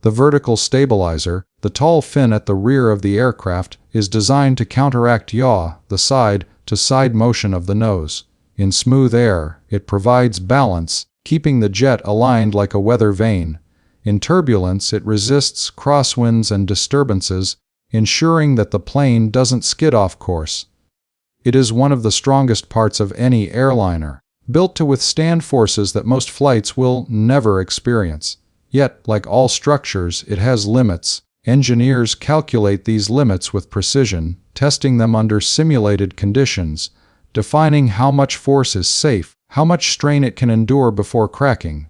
The vertical stabilizer, the tall fin at the rear of the aircraft, is designed to counteract yaw, the side-to-side motion of the nose. In smooth air, it provides balance, keeping the jet aligned like a weather vane. In turbulence, it resists crosswinds and disturbances, ensuring that the plane doesn't skid off course. It is one of the strongest parts of any airliner, built to withstand forces that most flights will never experience. Yet, like all structures, it has limits. Engineers calculate these limits with precision, testing them under simulated conditions, defining how much force is safe, how much strain it can endure before cracking.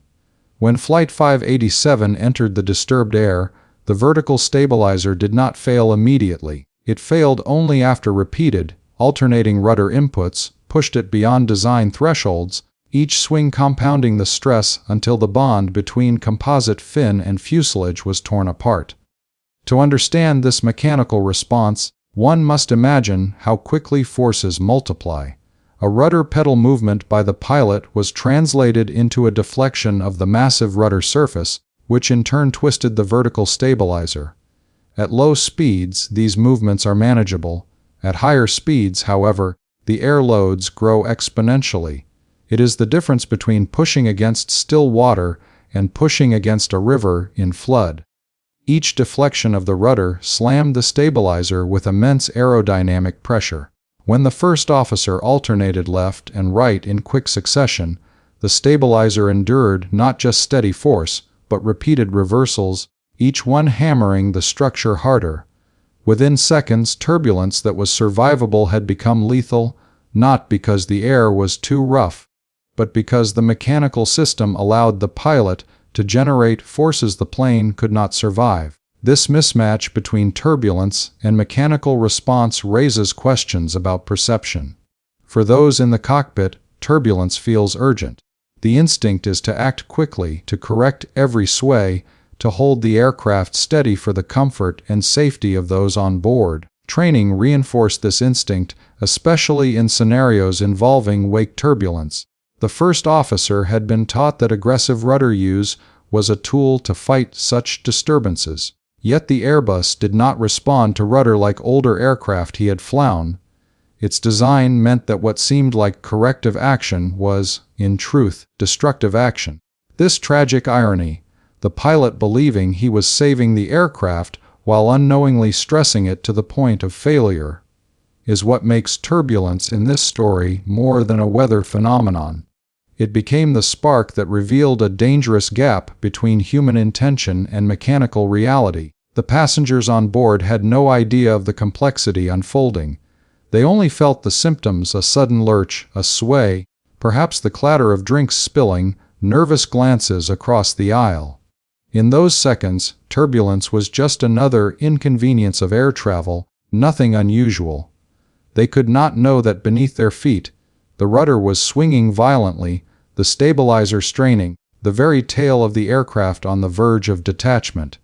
When Flight 587 entered the disturbed air, the vertical stabilizer did not fail immediately. It failed only after repeated, alternating rudder inputs pushed it beyond design thresholds, each swing compounding the stress until the bond between composite fin and fuselage was torn apart. To understand this mechanical response, one must imagine how quickly forces multiply. A rudder pedal movement by the pilot was translated into a deflection of the massive rudder surface, which in turn twisted the vertical stabilizer. At low speeds, these movements are manageable. At higher speeds, however, the air loads grow exponentially. It is the difference between pushing against still water and pushing against a river in flood. Each deflection of the rudder slammed the stabilizer with immense aerodynamic pressure. When the first officer alternated left and right in quick succession, the stabilizer endured not just steady force, but repeated reversals, each one hammering the structure harder. Within seconds, turbulence that was survivable had become lethal, not because the air was too rough, but because the mechanical system allowed the pilot to generate forces the plane could not survive. This mismatch between turbulence and mechanical response raises questions about perception. For those in the cockpit, turbulence feels urgent. The instinct is to act quickly, to correct every sway, to hold the aircraft steady for the comfort and safety of those on board. Training reinforced this instinct, especially in scenarios involving wake turbulence. The first officer had been taught that aggressive rudder use was a tool to fight such disturbances. Yet the Airbus did not respond to rudder like older aircraft he had flown. Its design meant that what seemed like corrective action was, in truth, destructive action. This tragic irony, the pilot believing he was saving the aircraft while unknowingly stressing it to the point of failure, is what makes turbulence in this story more than a weather phenomenon. It became the spark that revealed a dangerous gap between human intention and mechanical reality. The passengers on board had no idea of the complexity unfolding. They only felt the symptoms: a sudden lurch, a sway, perhaps the clatter of drinks spilling, nervous glances across the aisle. In those seconds, turbulence was just another inconvenience of air travel, nothing unusual. They could not know that beneath their feet, the rudder was swinging violently, the stabilizer straining, the very tail of the aircraft on the verge of detachment.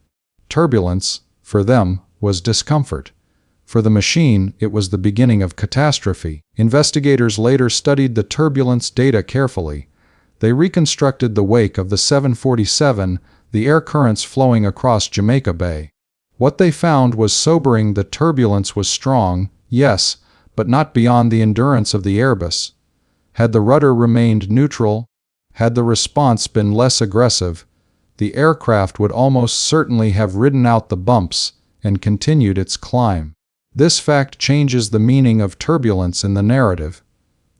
Turbulence, for them, was discomfort. For the machine, it was the beginning of catastrophe. Investigators later studied the turbulence data carefully. They reconstructed the wake of the 747, the air currents flowing across Jamaica Bay. What they found was sobering. The turbulence was strong, yes, but not beyond the endurance of the Airbus. Had the rudder remained neutral, had the response been less aggressive, the aircraft would almost certainly have ridden out the bumps and continued its climb. This fact changes the meaning of turbulence in the narrative.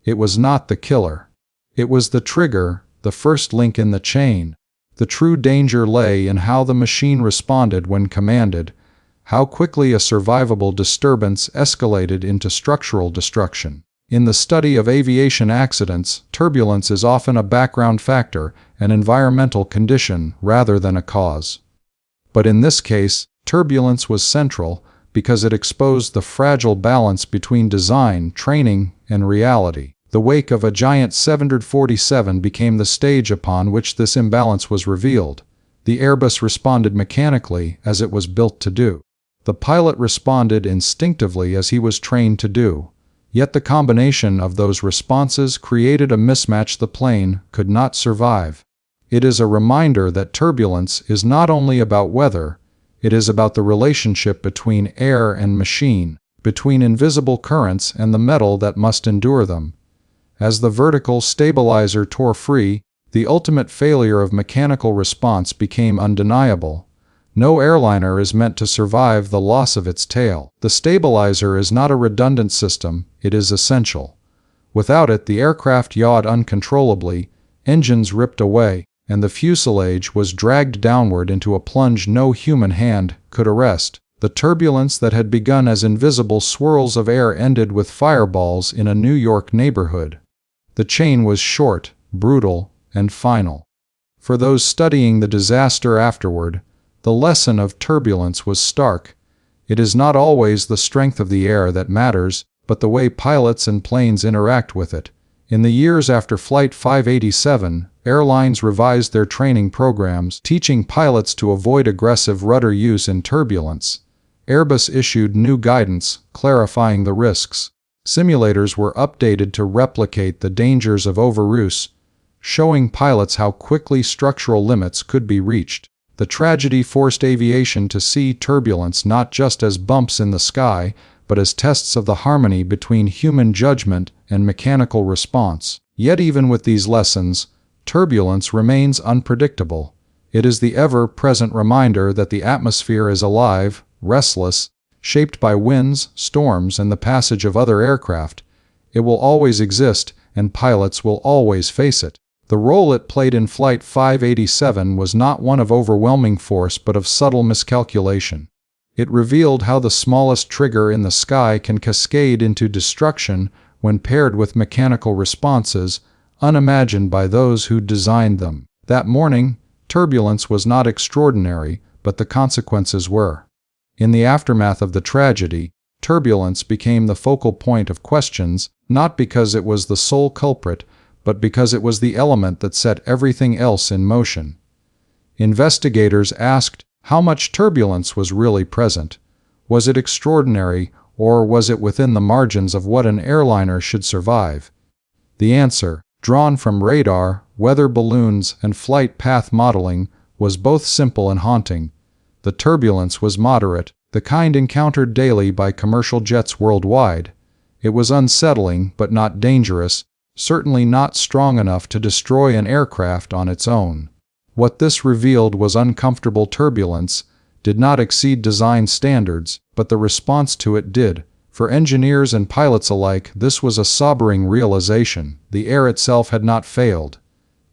It was not the killer. It was the trigger, the first link in the chain. The true danger lay in how the machine responded when commanded, how quickly a survivable disturbance escalated into structural destruction. In the study of aviation accidents, turbulence is often a background factor, an environmental condition, rather than a cause. But in this case, turbulence was central because it exposed the fragile balance between design, training, and reality. The wake of a giant 747 became the stage upon which this imbalance was revealed. The Airbus responded mechanically, as it was built to do. The pilot responded instinctively, as he was trained to do. Yet the combination of those responses created a mismatch the plane could not survive. It is a reminder that turbulence is not only about weather, it is about the relationship between air and machine, between invisible currents and the metal that must endure them. As the vertical stabilizer tore free, the ultimate failure of mechanical response became undeniable. No airliner is meant to survive the loss of its tail. The stabilizer is not a redundant system, it is essential. Without it, the aircraft yawed uncontrollably, engines ripped away, and the fuselage was dragged downward into a plunge no human hand could arrest. The turbulence that had begun as invisible swirls of air ended with fireballs in a New York neighborhood. The chain was short, brutal, and final. For those studying the disaster afterward, the lesson of turbulence was stark. It is not always the strength of the air that matters, but the way pilots and planes interact with it. In the years after Flight 587, airlines revised their training programs, teaching pilots to avoid aggressive rudder use in turbulence. Airbus issued new guidance, clarifying the risks. Simulators were updated to replicate the dangers of overuse, showing pilots how quickly structural limits could be reached. The tragedy forced aviation to see turbulence not just as bumps in the sky, but as tests of the harmony between human judgment and mechanical response. Yet even with these lessons, turbulence remains unpredictable. It is the ever-present reminder that the atmosphere is alive, restless, shaped by winds, storms, and the passage of other aircraft. It will always exist, and pilots will always face it. The role it played in Flight 587 was not one of overwhelming force but of subtle miscalculation. It revealed how the smallest trigger in the sky can cascade into destruction when paired with mechanical responses unimagined by those who designed them. That morning, turbulence was not extraordinary, but the consequences were. In the aftermath of the tragedy, turbulence became the focal point of questions, not because it was the sole culprit, but because it was the element that set everything else in motion. Investigators asked how much turbulence was really present. Was it extraordinary, or was it within the margins of what an airliner should survive? The answer, drawn from radar, weather balloons, and flight path modeling, was both simple and haunting. The turbulence was moderate, the kind encountered daily by commercial jets worldwide. It was unsettling but not dangerous, certainly not strong enough to destroy an aircraft on its own. What this revealed was uncomfortable turbulence, did not exceed design standards, but the response to it did. For engineers and pilots alike, this was a sobering realization. The air itself had not failed.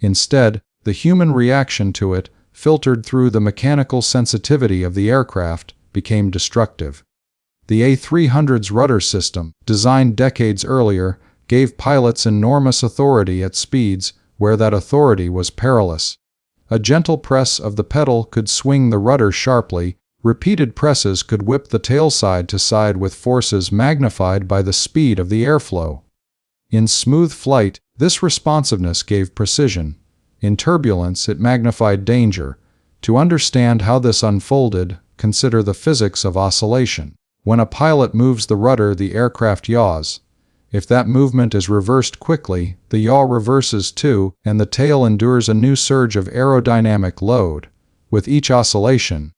Instead, the human reaction to it, filtered through the mechanical sensitivity of the aircraft, became destructive. The A300's rudder system, designed decades earlier, gave pilots enormous authority at speeds where that authority was perilous. A gentle press of the pedal could swing the rudder sharply, repeated presses could whip the tail side to side with forces magnified by the speed of the airflow. In smooth flight, this responsiveness gave precision. In turbulence, it magnified danger. To understand how this unfolded, consider the physics of oscillation. When a pilot moves the rudder, the aircraft yaws. If that movement is reversed quickly, the yaw reverses too, and the tail endures a new surge of aerodynamic load. With each oscillation,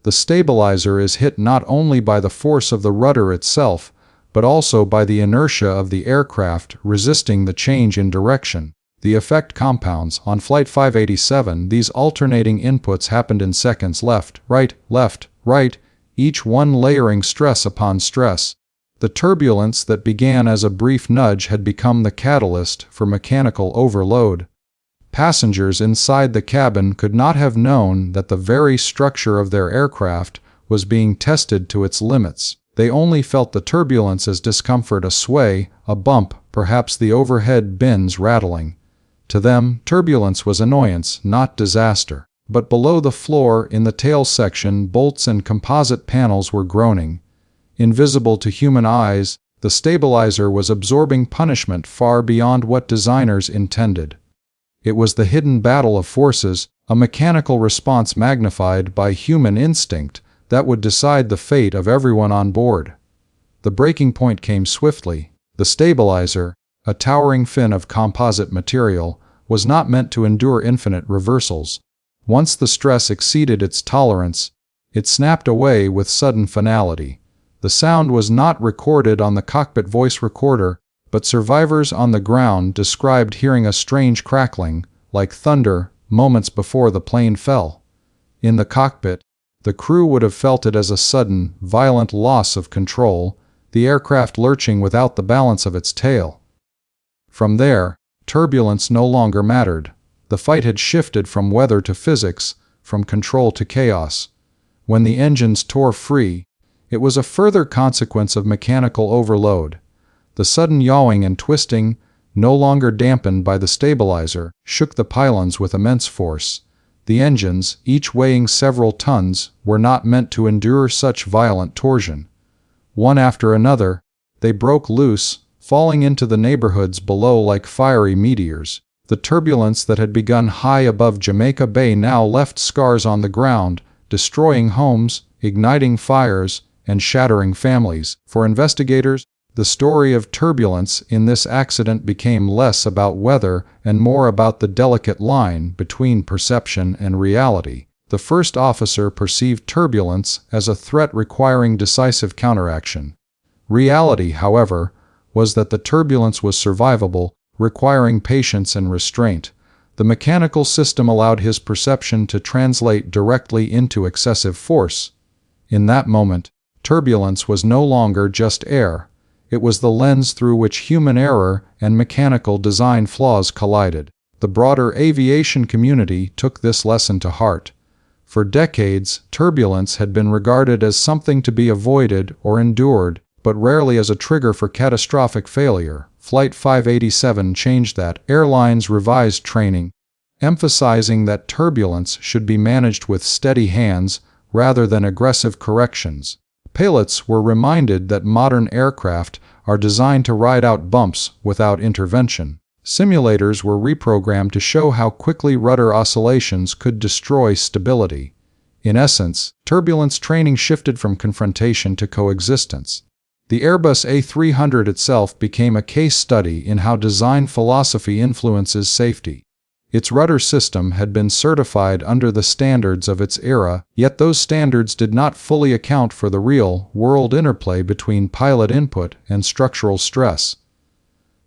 the stabilizer is hit not only by the force of the rudder itself, but also by the inertia of the aircraft resisting the change in direction. The effect compounds. On Flight 587, these alternating inputs happened in seconds: left, right, each one layering stress upon stress. The turbulence that began as a brief nudge had become the catalyst for mechanical overload. Passengers inside the cabin could not have known that the very structure of their aircraft was being tested to its limits. They only felt the turbulence as discomfort, a sway, a bump, perhaps the overhead bins rattling. To them, turbulence was annoyance, not disaster. But below the floor, in the tail section, bolts and composite panels were groaning. Invisible to human eyes, the stabilizer was absorbing punishment far beyond what designers intended. It was the hidden battle of forces, a mechanical response magnified by human instinct, that would decide the fate of everyone on board. The breaking point came swiftly. The stabilizer, a towering fin of composite material, was not meant to endure infinite reversals. Once the stress exceeded its tolerance, it snapped away with sudden finality. The sound was not recorded on the cockpit voice recorder, but survivors on the ground described hearing a strange crackling, like thunder, moments before the plane fell. In the cockpit, the crew would have felt it as a sudden, violent loss of control, the aircraft lurching without the balance of its tail. From there, turbulence no longer mattered. The fight had shifted from weather to physics, from control to chaos. When the engines tore free, it was a further consequence of mechanical overload. The sudden yawing and twisting, no longer dampened by the stabilizer, shook the pylons with immense force. The engines, each weighing several tons, were not meant to endure such violent torsion. One after another, they broke loose, falling into the neighborhoods below like fiery meteors. The turbulence that had begun high above Jamaica Bay now left scars on the ground, destroying homes, igniting fires, and shattering families. For investigators, the story of turbulence in this accident became less about weather and more about the delicate line between perception and reality. The first officer perceived turbulence as a threat requiring decisive counteraction. Reality, however, was that the turbulence was survivable, requiring patience and restraint. The mechanical system allowed his perception to translate directly into excessive force. In that moment, turbulence was no longer just air. It was the lens through which human error and mechanical design flaws collided. The broader aviation community took this lesson to heart. For decades, turbulence had been regarded as something to be avoided or endured, but rarely as a trigger for catastrophic failure. Flight 587 changed that. Airlines revised training, emphasizing that turbulence should be managed with steady hands rather than aggressive corrections. Pilots were reminded that modern aircraft are designed to ride out bumps without intervention. Simulators were reprogrammed to show how quickly rudder oscillations could destroy stability. In essence, turbulence training shifted from confrontation to coexistence. The Airbus A300 itself became a case study in how design philosophy influences safety. Its rudder system had been certified under the standards of its era, yet those standards did not fully account for the real-world interplay between pilot input and structural stress.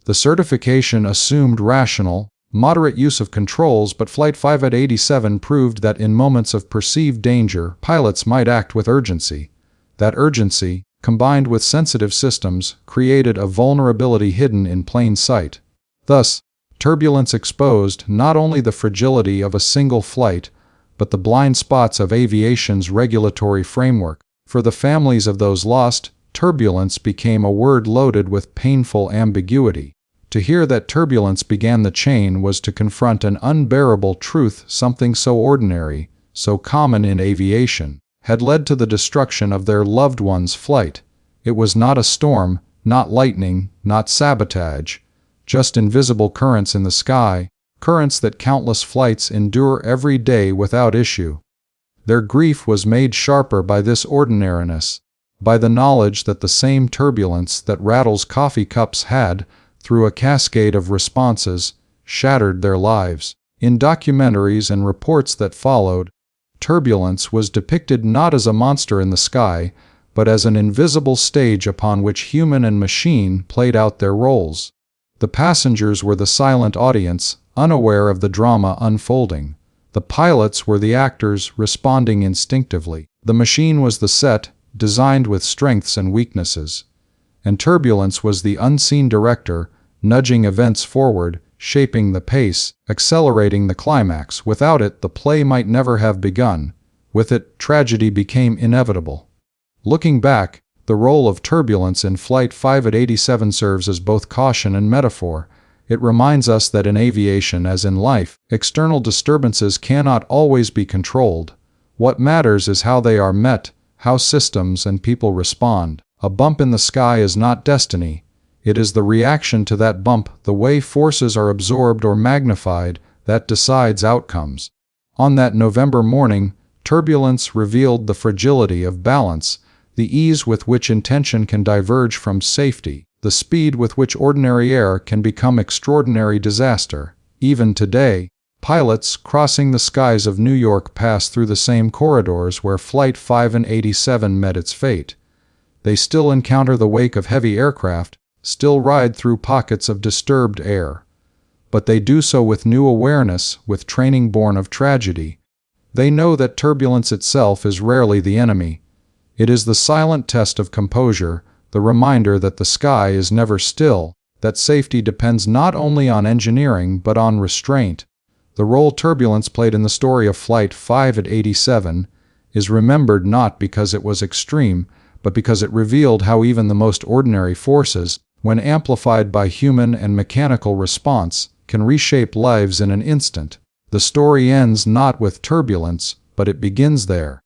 The certification assumed rational, moderate use of controls, but Flight 587 proved that in moments of perceived danger, pilots might act with urgency. That urgency, combined with sensitive systems, created a vulnerability hidden in plain sight. Thus, turbulence exposed not only the fragility of a single flight, but the blind spots of aviation's regulatory framework. For the families of those lost, turbulence became a word loaded with painful ambiguity. To hear that turbulence began the chain was to confront an unbearable truth. Something so ordinary, so common in aviation, had led to the destruction of their loved one's flight. It was not a storm, not lightning, not sabotage, just invisible currents in the sky, currents that countless flights endure every day without issue. Their grief was made sharper by this ordinariness, by the knowledge that the same turbulence that rattles coffee cups had, through a cascade of responses, shattered their lives. In documentaries and reports that followed, turbulence was depicted not as a monster in the sky, but as an invisible stage upon which human and machine played out their roles. The passengers were the silent audience, unaware of the drama unfolding. The pilots were the actors, responding instinctively. The machine was the set, designed with strengths and weaknesses. And turbulence was the unseen director, nudging events forward, shaping the pace, accelerating the climax. Without it, the play might never have begun. With it, tragedy became inevitable. Looking back, the role of turbulence in Flight 587 serves as both caution and metaphor. It reminds us that in aviation, as in life, external disturbances cannot always be controlled. What matters is how they are met, how systems and people respond. A bump in the sky is not destiny. It is the reaction to that bump, the way forces are absorbed or magnified, that decides outcomes. On that November morning, turbulence revealed the fragility of balance, the ease with which intention can diverge from safety, the speed with which ordinary air can become extraordinary disaster. Even today, pilots crossing the skies of New York pass through the same corridors where Flight 587 met its fate. They still encounter the wake of heavy aircraft, still ride through pockets of disturbed air. But they do so with new awareness, with training born of tragedy. They know that turbulence itself is rarely the enemy. It is the silent test of composure, the reminder that the sky is never still, that safety depends not only on engineering but on restraint. The role turbulence played in the story of Flight 587 is remembered not because it was extreme, but because it revealed how even the most ordinary forces, when amplified by human and mechanical response, can reshape lives in an instant. The story ends not with turbulence, but it begins there.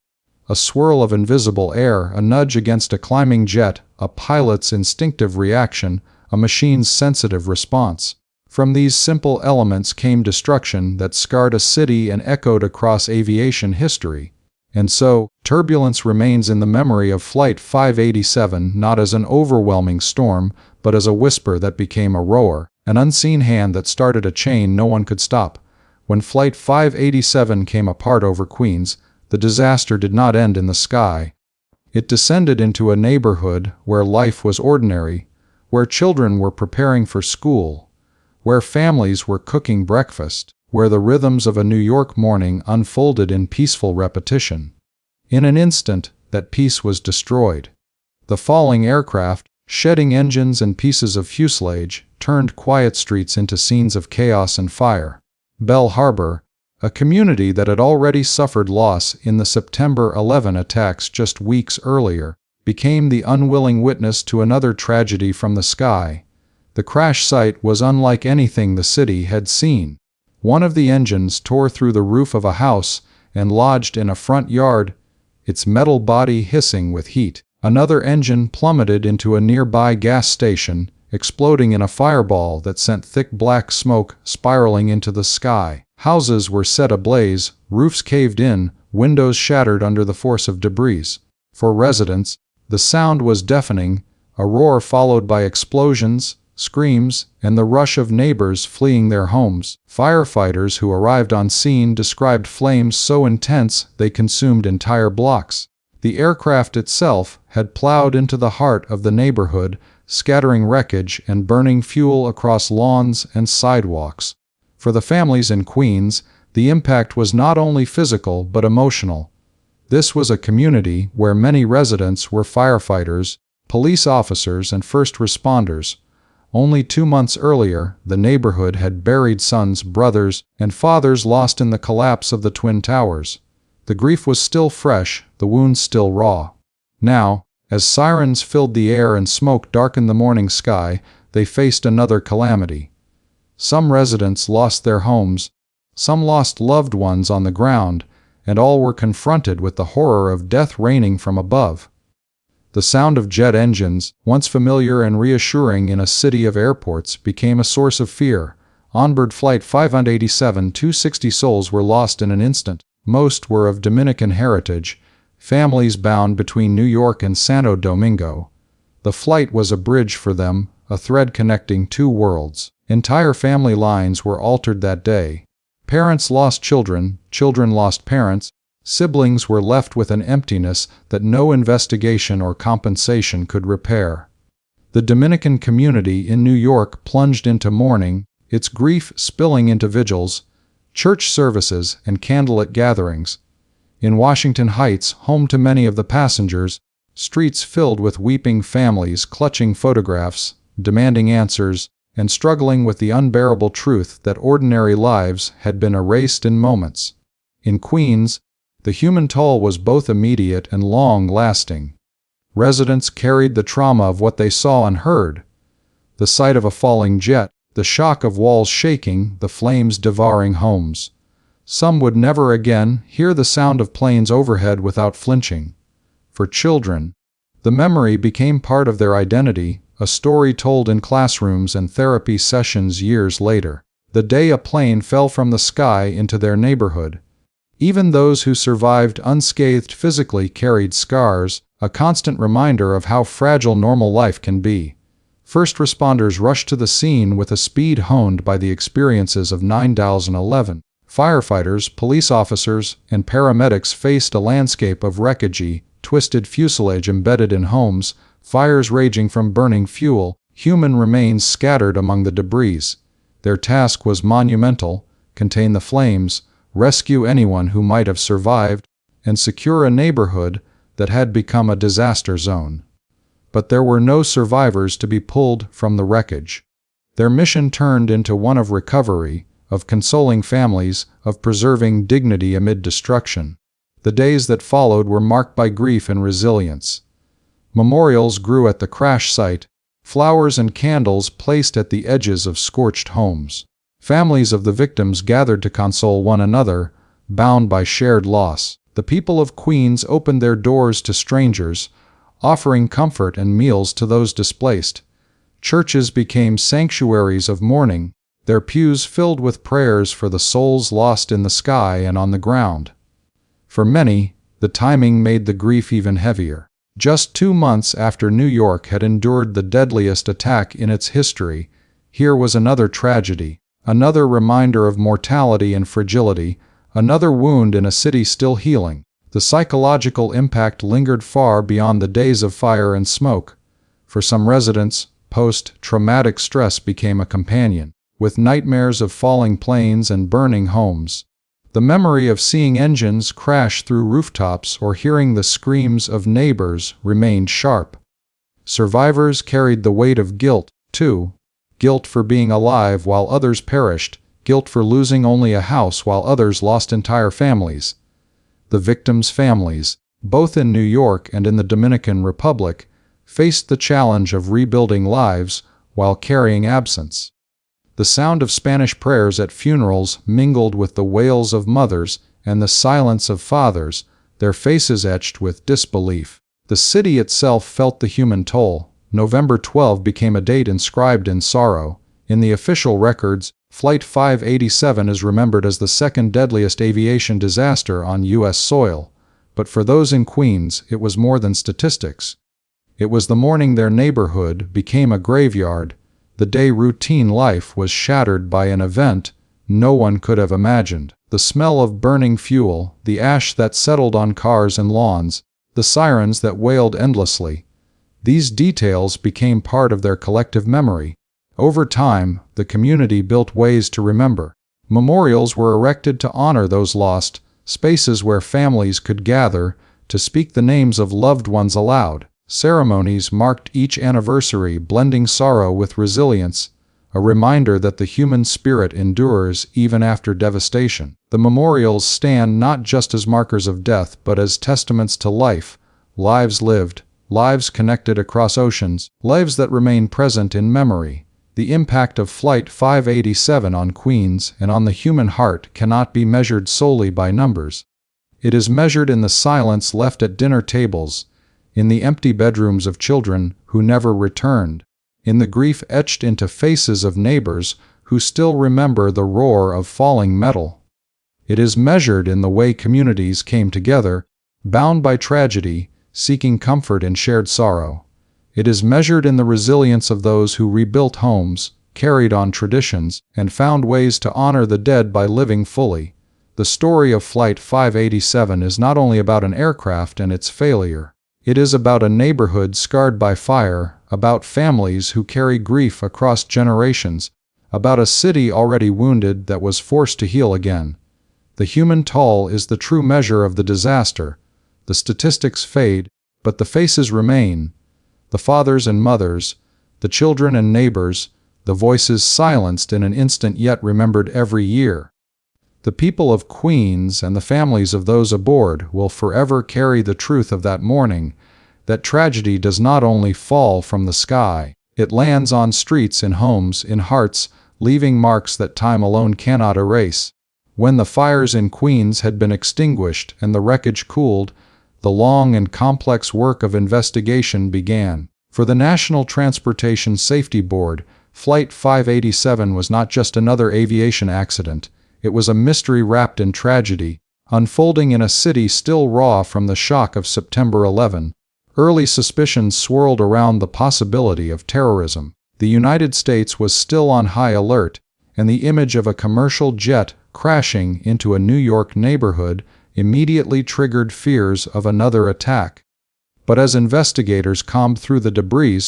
A swirl of invisible air, a nudge against a climbing jet, a pilot's instinctive reaction, a machine's sensitive response. From these simple elements came destruction that scarred a city and echoed across aviation history. And so, turbulence remains in the memory of Flight 587 not as an overwhelming storm, but as a whisper that became a roar, an unseen hand that started a chain no one could stop. When Flight 587 came apart over Queens, the disaster did not end in the sky. It descended into a neighborhood where life was ordinary, where children were preparing for school, where families were cooking breakfast, where the rhythms of a New York morning unfolded in peaceful repetition. In an instant, that peace was destroyed. The falling aircraft, shedding engines and pieces of fuselage, turned quiet streets into scenes of chaos and fire. Bell Harbor, a community that had already suffered loss in the September 11 attacks just weeks earlier, became the unwilling witness to another tragedy from the sky. The crash site was unlike anything the city had seen. One of the engines tore through the roof of a house and lodged in a front yard, its metal body hissing with heat. Another engine plummeted into a nearby gas station, exploding in a fireball that sent thick black smoke spiraling into the sky. Houses were set ablaze, roofs caved in, windows shattered under the force of debris. For residents, the sound was deafening, a roar followed by explosions, screams, and the rush of neighbors fleeing their homes. Firefighters who arrived on scene described flames so intense they consumed entire blocks. The aircraft itself had plowed into the heart of the neighborhood, scattering wreckage and burning fuel across lawns and sidewalks. For the families in Queens, the impact was not only physical but emotional. This was a community where many residents were firefighters, police officers, and first responders. Only 2 months earlier, the neighborhood had buried sons, brothers, and fathers lost in the collapse of the Twin Towers. The grief was still fresh, the wounds still raw. Now, as sirens filled the air and smoke darkened the morning sky, they faced another calamity. Some residents lost their homes, some lost loved ones on the ground, and all were confronted with the horror of death raining from above. The sound of jet engines, once familiar and reassuring in a city of airports, became a source of fear. Onboard Flight 587, 260 souls were lost in an instant. Most were of Dominican heritage, families bound between New York and Santo Domingo. The flight was a bridge for them, a thread connecting two worlds. Entire family lines were altered that day. Parents lost children, children lost parents, siblings were left with an emptiness that no investigation or compensation could repair. The Dominican community in New York plunged into mourning, its grief spilling into vigils, church services, and candlelit gatherings. In Washington Heights, home to many of the passengers, streets filled with weeping families clutching photographs, demanding answers, and struggling with the unbearable truth that ordinary lives had been erased in moments. In Queens, the human toll was both immediate and long-lasting. Residents carried the trauma of what they saw and heard. The sight of a falling jet, the shock of walls shaking, the flames devouring homes. Some would never again hear the sound of planes overhead without flinching. For children, the memory became part of their identity, a story told in classrooms and therapy sessions years later. The day a plane fell from the sky into their neighborhood. Even those who survived unscathed physically carried scars, a constant reminder of how fragile normal life can be. First responders rushed to the scene with a speed honed by the experiences of 9/11. Firefighters, police officers, and paramedics faced a landscape of wreckage, twisted fuselage embedded in homes, fires raging from burning fuel, human remains scattered among the debris. Their task was monumental: contain the flames, rescue anyone who might have survived, and secure a neighborhood that had become a disaster zone. But there were no survivors to be pulled from the wreckage. Their mission turned into one of recovery, of consoling families, of preserving dignity amid destruction. The days that followed were marked by grief and resilience. Memorials grew at the crash site, flowers and candles placed at the edges of scorched homes. Families of the victims gathered to console one another, bound by shared loss. The people of Queens opened their doors to strangers, offering comfort and meals to those displaced. Churches became sanctuaries of mourning, their pews filled with prayers for the souls lost in the sky and on the ground. For many, the timing made the grief even heavier. Just 2 months after New York had endured the deadliest attack in its history, here was another tragedy, another reminder of mortality and fragility, another wound in a city still healing. The psychological impact lingered far beyond the days of fire and smoke. For some residents, post-traumatic stress became a companion, with nightmares of falling planes and burning homes. The memory of seeing engines crash through rooftops or hearing the screams of neighbors remained sharp. Survivors carried the weight of guilt, too. Guilt for being alive while others perished, guilt for losing only a house while others lost entire families. The victims' families, both in New York and in the Dominican Republic, faced the challenge of rebuilding lives while carrying absence. The sound of Spanish prayers at funerals mingled with the wails of mothers and the silence of fathers, their faces etched with disbelief. The city itself felt the human toll. November 12 became a date inscribed in sorrow. In the official records, Flight 587 is remembered as the second deadliest aviation disaster on U.S. soil, but for those in Queens, it was more than statistics. It was the morning their neighborhood became a graveyard. The day routine life was shattered by an event no one could have imagined. The smell of burning fuel, the ash that settled on cars and lawns, the sirens that wailed endlessly. These details became part of their collective memory. Over time, the community built ways to remember. Memorials were erected to honor those lost, spaces where families could gather to speak the names of loved ones aloud. Ceremonies marked each anniversary, blending sorrow with resilience, a reminder that the human spirit endures even after devastation. The memorials stand not just as markers of death but as testaments to life, lives lived, lives connected across oceans, lives that remain present in memory. The impact of Flight 587 on Queens and on the human heart cannot be measured solely by numbers. It is measured in the silence left at dinner tables, in the empty bedrooms of children who never returned, in the grief etched into faces of neighbors who still remember the roar of falling metal. It is measured in the way communities came together, bound by tragedy, seeking comfort in shared sorrow. It is measured in the resilience of those who rebuilt homes, carried on traditions, and found ways to honor the dead by living fully. The story of Flight 587 is not only about an aircraft and its failure. It is about a neighborhood scarred by fire, about families who carry grief across generations, about a city already wounded that was forced to heal again. The human toll is the true measure of the disaster. The statistics fade, but the faces remain. The fathers and mothers, the children and neighbors, the voices silenced in an instant yet remembered every year. The people of Queens and the families of those aboard will forever carry the truth of that morning, that tragedy does not only fall from the sky, it lands on streets, in homes, in hearts, leaving marks that time alone cannot erase. When the fires in Queens had been extinguished and the wreckage cooled, the long and complex work of investigation began. For the National Transportation Safety Board, Flight 587 was not just another aviation accident. It was a mystery wrapped in tragedy, unfolding in a city still raw from the shock of September 11. Early suspicions swirled around the possibility of terrorism. The United States was still on high alert, and the image of a commercial jet crashing into a New York neighborhood immediately triggered fears of another attack. But as investigators combed through the debris,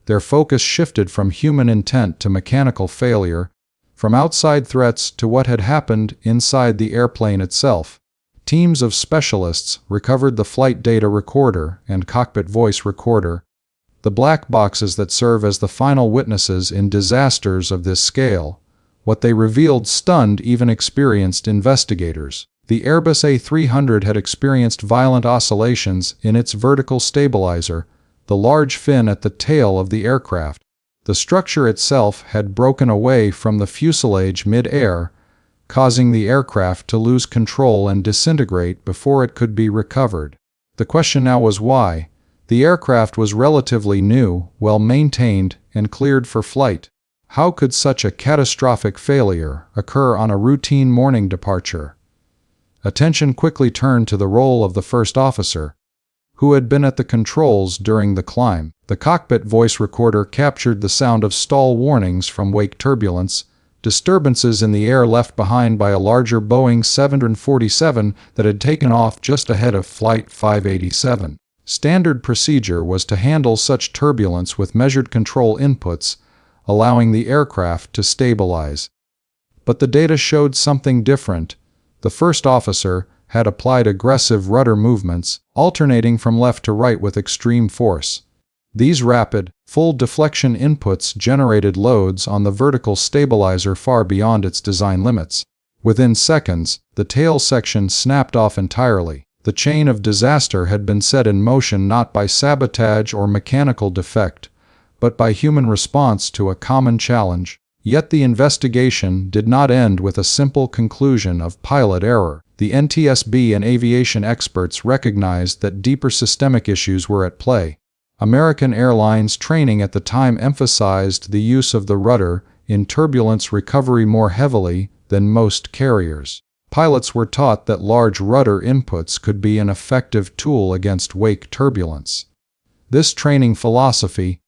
their focus shifted from human intent to mechanical failure, from outside threats to what had happened inside the airplane itself. Teams of specialists recovered the flight data recorder and cockpit voice recorder, the black boxes that serve as the final witnesses in disasters of this scale. What they revealed stunned even experienced investigators. The Airbus A300 had experienced violent oscillations in its vertical stabilizer, the large fin at the tail of the aircraft. The structure itself had broken away from the fuselage mid-air, causing the aircraft to lose control and disintegrate before it could be recovered. The question now was why. The aircraft was relatively new, well-maintained, and cleared for flight. How could such a catastrophic failure occur on a routine morning departure? Attention quickly turned to the role of the first officer, who had been at the controls during the climb. The cockpit voice recorder captured the sound of stall warnings from wake turbulence, disturbances in the air left behind by a larger Boeing 747 that had taken off just ahead of Flight 587. Standard procedure was to handle such turbulence with measured control inputs, allowing the aircraft to stabilize. But the data showed something different. The first officer had applied aggressive rudder movements, alternating from left to right with extreme force. These rapid, full deflection inputs generated loads on the vertical stabilizer far beyond its design limits. Within seconds, the tail section snapped off entirely. The chain of disaster had been set in motion not by sabotage or mechanical defect, but by human response to a common challenge. Yet the investigation did not end with a simple conclusion of pilot error. The NTSB and aviation experts recognized that deeper systemic issues were at play. American Airlines training at the time emphasized the use of the rudder in turbulence recovery more heavily than most carriers. Pilots were taught that large rudder inputs could be an effective tool against wake turbulence. This training philosophy,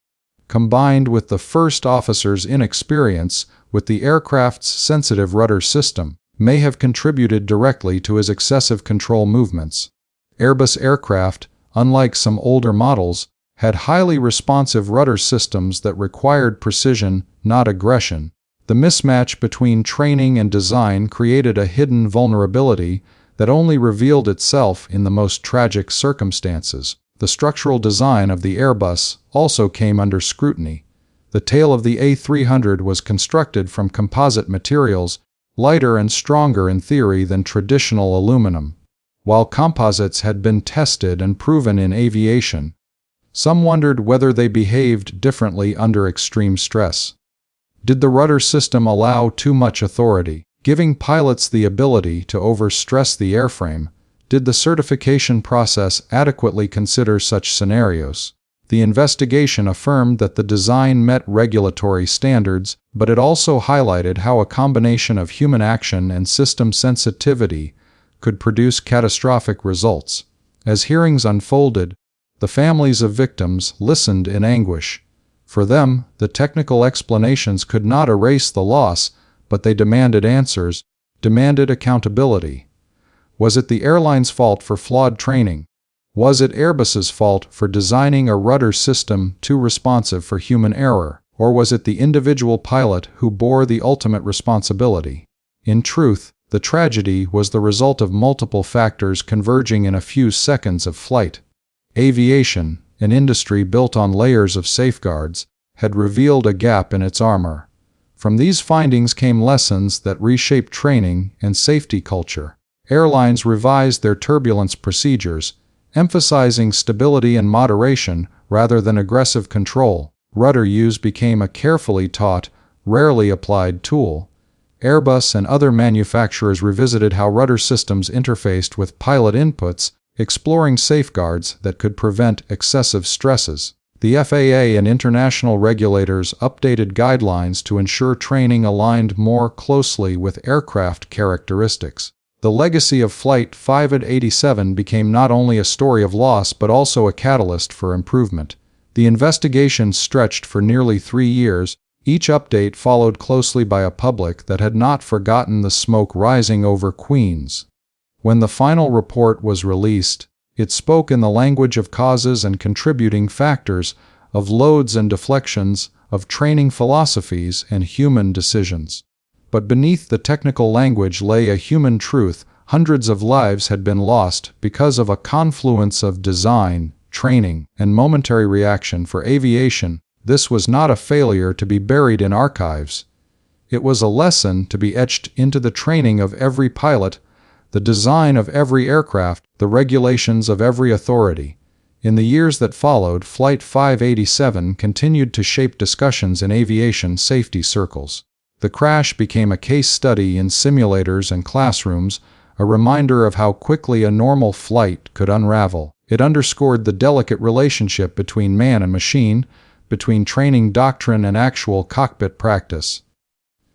combined with the first officer's inexperience with the aircraft's sensitive rudder system, may have contributed directly to his excessive control movements. Airbus aircraft, unlike some older models, had highly responsive rudder systems that required precision, not aggression. The mismatch between training and design created a hidden vulnerability that only revealed itself in the most tragic circumstances. The structural design of the Airbus also came under scrutiny. The tail of the A300 was constructed from composite materials, lighter and stronger in theory than traditional aluminum. While composites had been tested and proven in aviation, some wondered whether they behaved differently under extreme stress. Did the rudder system allow too much authority, giving pilots the ability to overstress the airframe? Did the certification process adequately consider such scenarios? The investigation affirmed that the design met regulatory standards, but it also highlighted how a combination of human action and system sensitivity could produce catastrophic results. As hearings unfolded, the families of victims listened in anguish. For them, the technical explanations could not erase the loss, but they demanded answers, demanded accountability. Was it the airline's fault for flawed training? Was it Airbus's fault for designing a rudder system too responsive for human error? Or was it the individual pilot who bore the ultimate responsibility? In truth, the tragedy was the result of multiple factors converging in a few seconds of flight. Aviation, an industry built on layers of safeguards, had revealed a gap in its armor. From these findings came lessons that reshaped training and safety culture. Airlines revised their turbulence procedures, emphasizing stability and moderation rather than aggressive control. Rudder use became a carefully taught, rarely applied tool. Airbus and other manufacturers revisited how rudder systems interfaced with pilot inputs, exploring safeguards that could prevent excessive stresses. The FAA and international regulators updated guidelines to ensure training aligned more closely with aircraft characteristics. The legacy of Flight 587 became not only a story of loss but also a catalyst for improvement. The investigation stretched for nearly 3 years, each update followed closely by a public that had not forgotten the smoke rising over Queens. When the final report was released, it spoke in the language of causes and contributing factors, of loads and deflections, of training philosophies and human decisions. But beneath the technical language lay a human truth. Hundreds of lives had been lost because of a confluence of design, training, and momentary reaction. For aviation, this was not a failure to be buried in archives. It was a lesson to be etched into the training of every pilot, the design of every aircraft, the regulations of every authority. In the years that followed, Flight 587 continued to shape discussions in aviation safety circles. The crash became a case study in simulators and classrooms, a reminder of how quickly a normal flight could unravel. It underscored the delicate relationship between man and machine, between training doctrine and actual cockpit practice.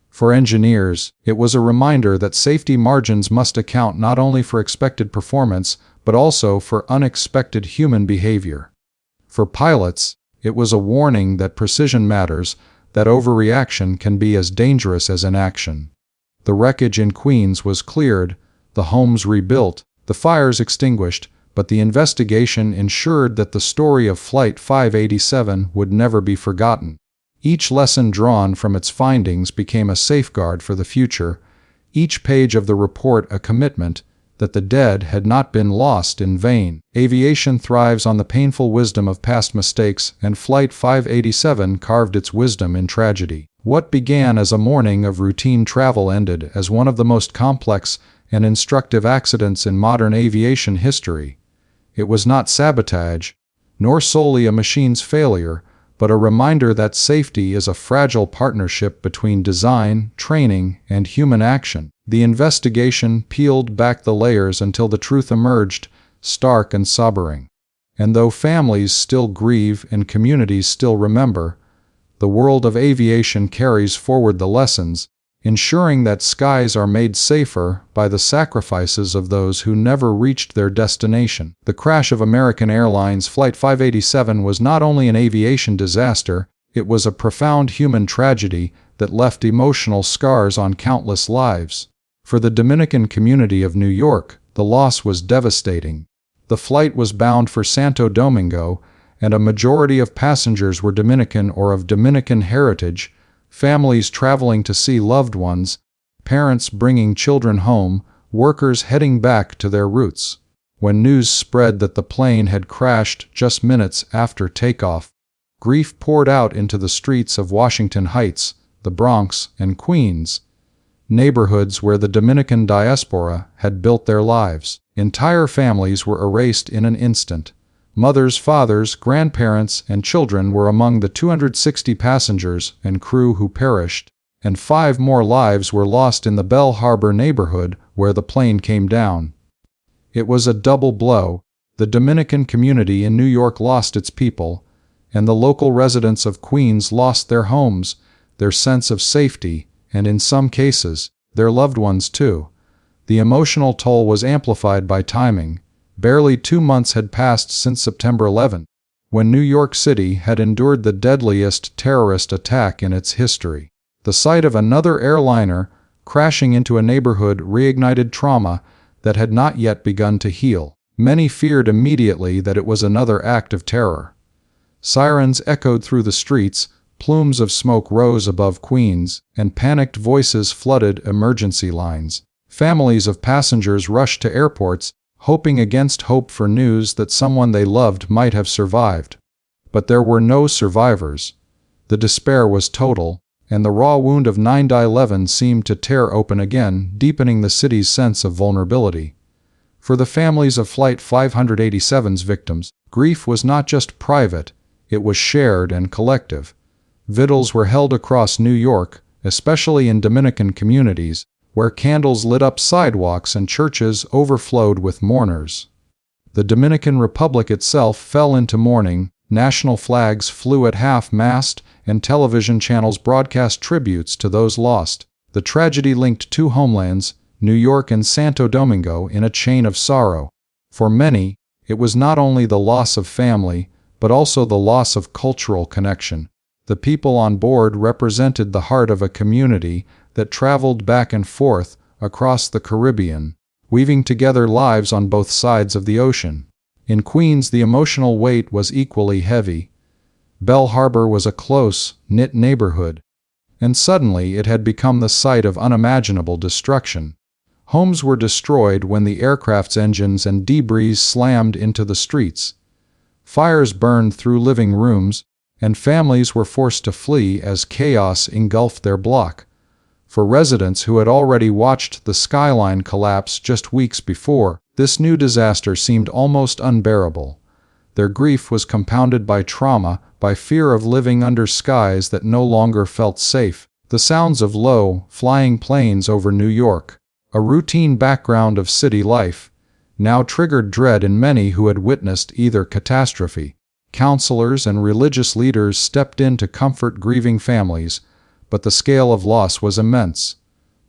For engineers, it was a reminder that safety margins must account not only for expected performance, but also for unexpected human behavior. For pilots, it was a warning that precision matters, that overreaction can be as dangerous as inaction. The wreckage in Queens was cleared, the homes rebuilt, the fires extinguished, but the investigation ensured that the story of Flight 587 would never be forgotten. Each lesson drawn from its findings became a safeguard for the future, each page of the report a commitment that the dead had not been lost in vain. Aviation thrives on the painful wisdom of past mistakes, and Flight 587 carved its wisdom in tragedy. What began as a morning of routine travel ended as one of the most complex and instructive accidents in modern aviation history. It was not sabotage, nor solely a machine's failure, but a reminder that safety is a fragile partnership between design, training, and human action. The investigation peeled back the layers until the truth emerged, stark and sobering. And though families still grieve and communities still remember, the world of aviation carries forward the lessons, ensuring that skies are made safer by the sacrifices of those who never reached their destination. The crash of American Airlines Flight 587 was not only an aviation disaster, it was a profound human tragedy that left emotional scars on countless lives. For the Dominican community of New York, the loss was devastating. The flight was bound for Santo Domingo, and a majority of passengers were Dominican or of Dominican heritage, families traveling to see loved ones, parents bringing children home, workers heading back to their roots. When news spread that the plane had crashed just minutes after takeoff, grief poured out into the streets of Washington Heights, the Bronx, and Queens, neighborhoods where the Dominican diaspora had built their lives. Entire families were erased in an instant. Mothers, fathers, grandparents, and children were among the 260 passengers and crew who perished, and 5 more lives were lost in the Bell Harbor neighborhood where the plane came down. It was a double blow. The Dominican community in New York lost its people, and the local residents of Queens lost their homes, their sense of safety, and in some cases, their loved ones too. The emotional toll was amplified by timing. Barely 2 months had passed since September 11, when New York City had endured the deadliest terrorist attack in its history. The sight of another airliner crashing into a neighborhood reignited trauma that had not yet begun to heal. Many feared immediately that it was another act of terror. Sirens echoed through the streets, plumes of smoke rose above Queens, and panicked voices flooded emergency lines. Families of passengers rushed to airports, hoping against hope for news that someone they loved might have survived. But there were no survivors. The despair was total, and the raw wound of 9/11 seemed to tear open again, deepening the city's sense of vulnerability. For the families of Flight 587's victims, grief was not just private, it was shared and collective. Vigils were held across New York, especially in Dominican communities, where candles lit up sidewalks and churches overflowed with mourners. The Dominican Republic itself fell into mourning, national flags flew at half-mast, and television channels broadcast tributes to those lost. The tragedy linked 2 homelands, New York and Santo Domingo, in a chain of sorrow. For many, it was not only the loss of family, but also the loss of cultural connection. The people on board represented the heart of a community that traveled back and forth across the Caribbean, weaving together lives on both sides of the ocean. In Queens, the emotional weight was equally heavy. Bell Harbor was a close-knit neighborhood, and suddenly it had become the site of unimaginable destruction. Homes were destroyed when the aircraft's engines and debris slammed into the streets. Fires burned through living rooms, and families were forced to flee as chaos engulfed their block. For residents who had already watched the skyline collapse just weeks before, this new disaster seemed almost unbearable. Their grief was compounded by trauma, by fear of living under skies that no longer felt safe. The sounds of low, flying planes over New York, a routine background of city life, now triggered dread in many who had witnessed either catastrophe. Counselors and religious leaders stepped in to comfort grieving families, but the scale of loss was immense.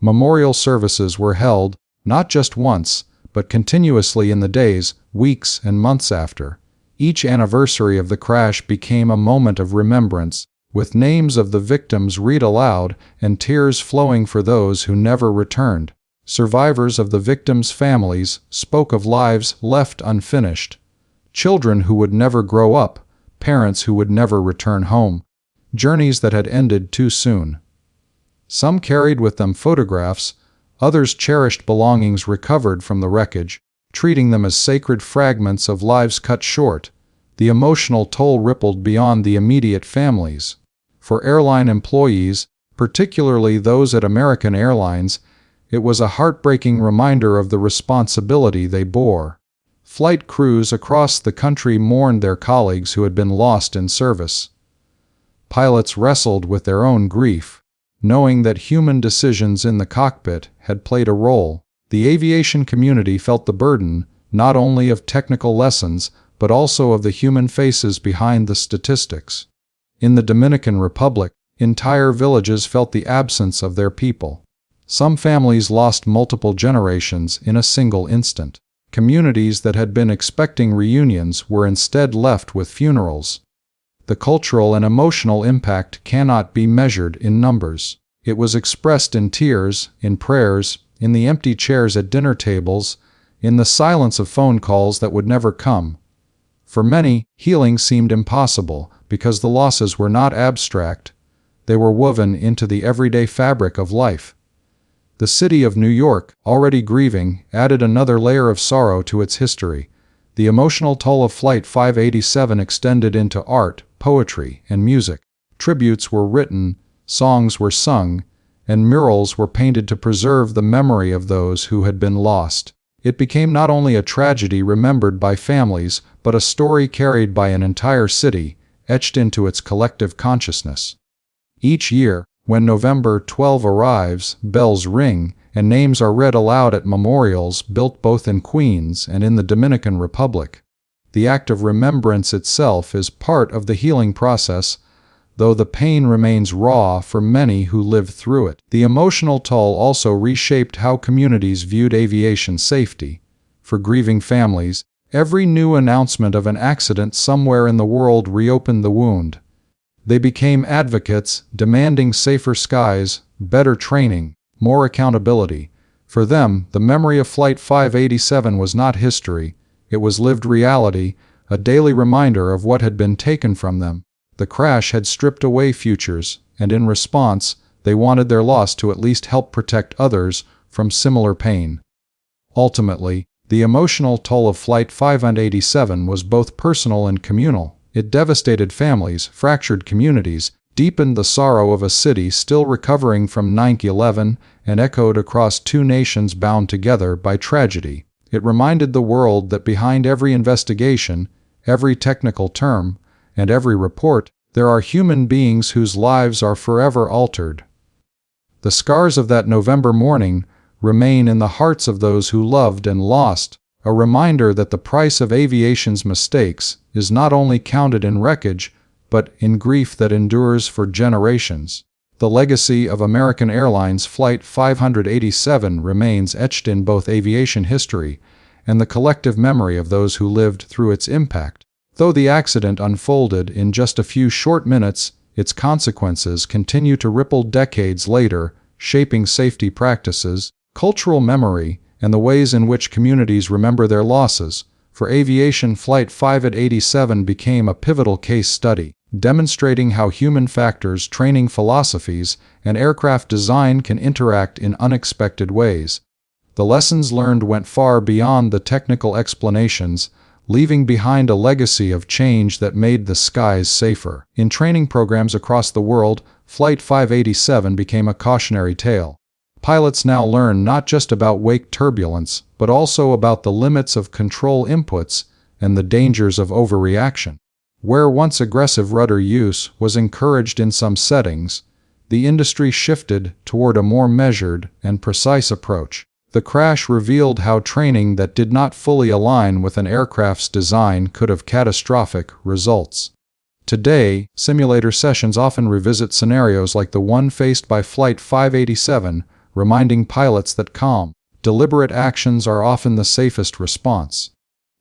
Memorial services were held, not just once, but continuously in the days, weeks, and months after. Each anniversary of the crash became a moment of remembrance, with names of the victims read aloud and tears flowing for those who never returned. Survivors of the victims' families spoke of lives left unfinished, children who would never grow up, parents who would never return home, journeys that had ended too soon. Some carried with them photographs, others cherished belongings recovered from the wreckage, treating them as sacred fragments of lives cut short. The emotional toll rippled beyond the immediate families. For airline employees, particularly those at American Airlines, it was a heartbreaking reminder of the responsibility they bore. Flight crews across the country mourned their colleagues who had been lost in service. Pilots wrestled with their own grief, knowing that human decisions in the cockpit had played a role. The aviation community felt the burden, not only of technical lessons, but also of the human faces behind the statistics. In the Dominican Republic, Entire villages felt the absence of their people. Some families lost multiple generations in a single instant. Communities that had been expecting reunions were instead left with funerals. The cultural and emotional impact cannot be measured in numbers. It was expressed in tears, in prayers, in the empty chairs at dinner tables, in the silence of phone calls that would never come. For many, healing seemed impossible because the losses were not abstract. They were woven into the everyday fabric of life. The city of New York, already grieving, added another layer of sorrow to its history. The emotional toll of Flight 587 extended into art, poetry, and music. Tributes were written, songs were sung, and murals were painted to preserve the memory of those who had been lost. It became not only a tragedy remembered by families, but a story carried by an entire city, etched into its collective consciousness. Each year, when November 12 arrives, bells ring, and names are read aloud at memorials built both in Queens and in the Dominican Republic. The act of remembrance itself is part of the healing process, though the pain remains raw for many who lived through it. The emotional toll also reshaped how communities viewed aviation safety. For grieving families, every new announcement of an accident somewhere in the world reopened the wound. They became advocates, demanding safer skies, better training, more accountability. For them, the memory of Flight 587 was not history, it was lived reality, a daily reminder of what had been taken from them. The crash had stripped away futures, and in response, they wanted their loss to at least help protect others from similar pain. Ultimately, the emotional toll of Flight 587 was both personal and communal. It devastated families, fractured communities, deepened the sorrow of a city still recovering from 9/11, and echoed across two nations bound together by tragedy. It reminded the world that behind every investigation, every technical term, and every report, there are human beings whose lives are forever altered. The scars of that November morning remain in the hearts of those who loved and lost, a reminder that the price of aviation's mistakes is not only counted in wreckage, but in grief that endures for generations. The legacy of American Airlines Flight 587 remains etched in both aviation history and the collective memory of those who lived through its impact. Though the accident unfolded in just a few short minutes, its consequences continue to ripple decades later, shaping safety practices, cultural memory, and the ways in which communities remember their losses. For aviation, Flight 587 became a pivotal case study, demonstrating how human factors, training philosophies, and aircraft design can interact in unexpected ways. The lessons learned went far beyond the technical explanations, leaving behind a legacy of change that made the skies safer. In training programs across the world, Flight 587 became a cautionary tale. Pilots now learn not just about wake turbulence, but also about the limits of control inputs and the dangers of overreaction. Where once aggressive rudder use was encouraged in some settings, the industry shifted toward a more measured and precise approach. The crash revealed how training that did not fully align with an aircraft's design could have catastrophic results. Today, simulator sessions often revisit scenarios like the one faced by Flight 587, reminding pilots that calm, deliberate actions are often the safest response.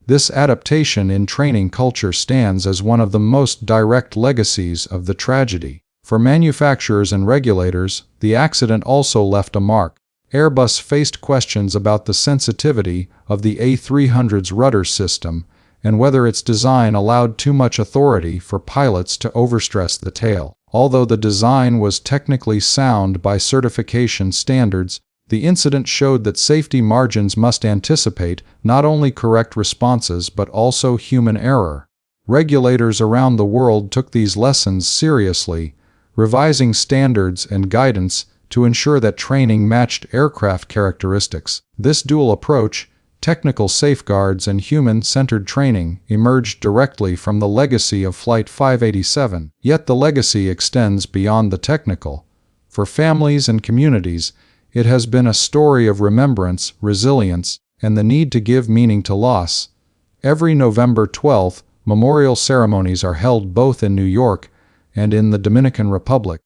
This adaptation in training culture stands as one of the most direct legacies of the tragedy. For manufacturers and regulators, the accident also left a mark. Airbus faced questions about the sensitivity of the A300's rudder system and whether its design allowed too much authority for pilots to overstress the tail. Although the design was technically sound by certification standards, the incident showed that safety margins must anticipate not only correct responses but also human error. Regulators around the world took these lessons seriously, revising standards and guidance to ensure that training matched aircraft characteristics. This dual approach, technical safeguards and human-centered training, emerged directly from the legacy of Flight 587. Yet the legacy extends beyond the technical. For families and communities, it has been a story of remembrance, resilience, and the need to give meaning to loss. Every November 12th, memorial ceremonies are held both in New York and in the Dominican Republic,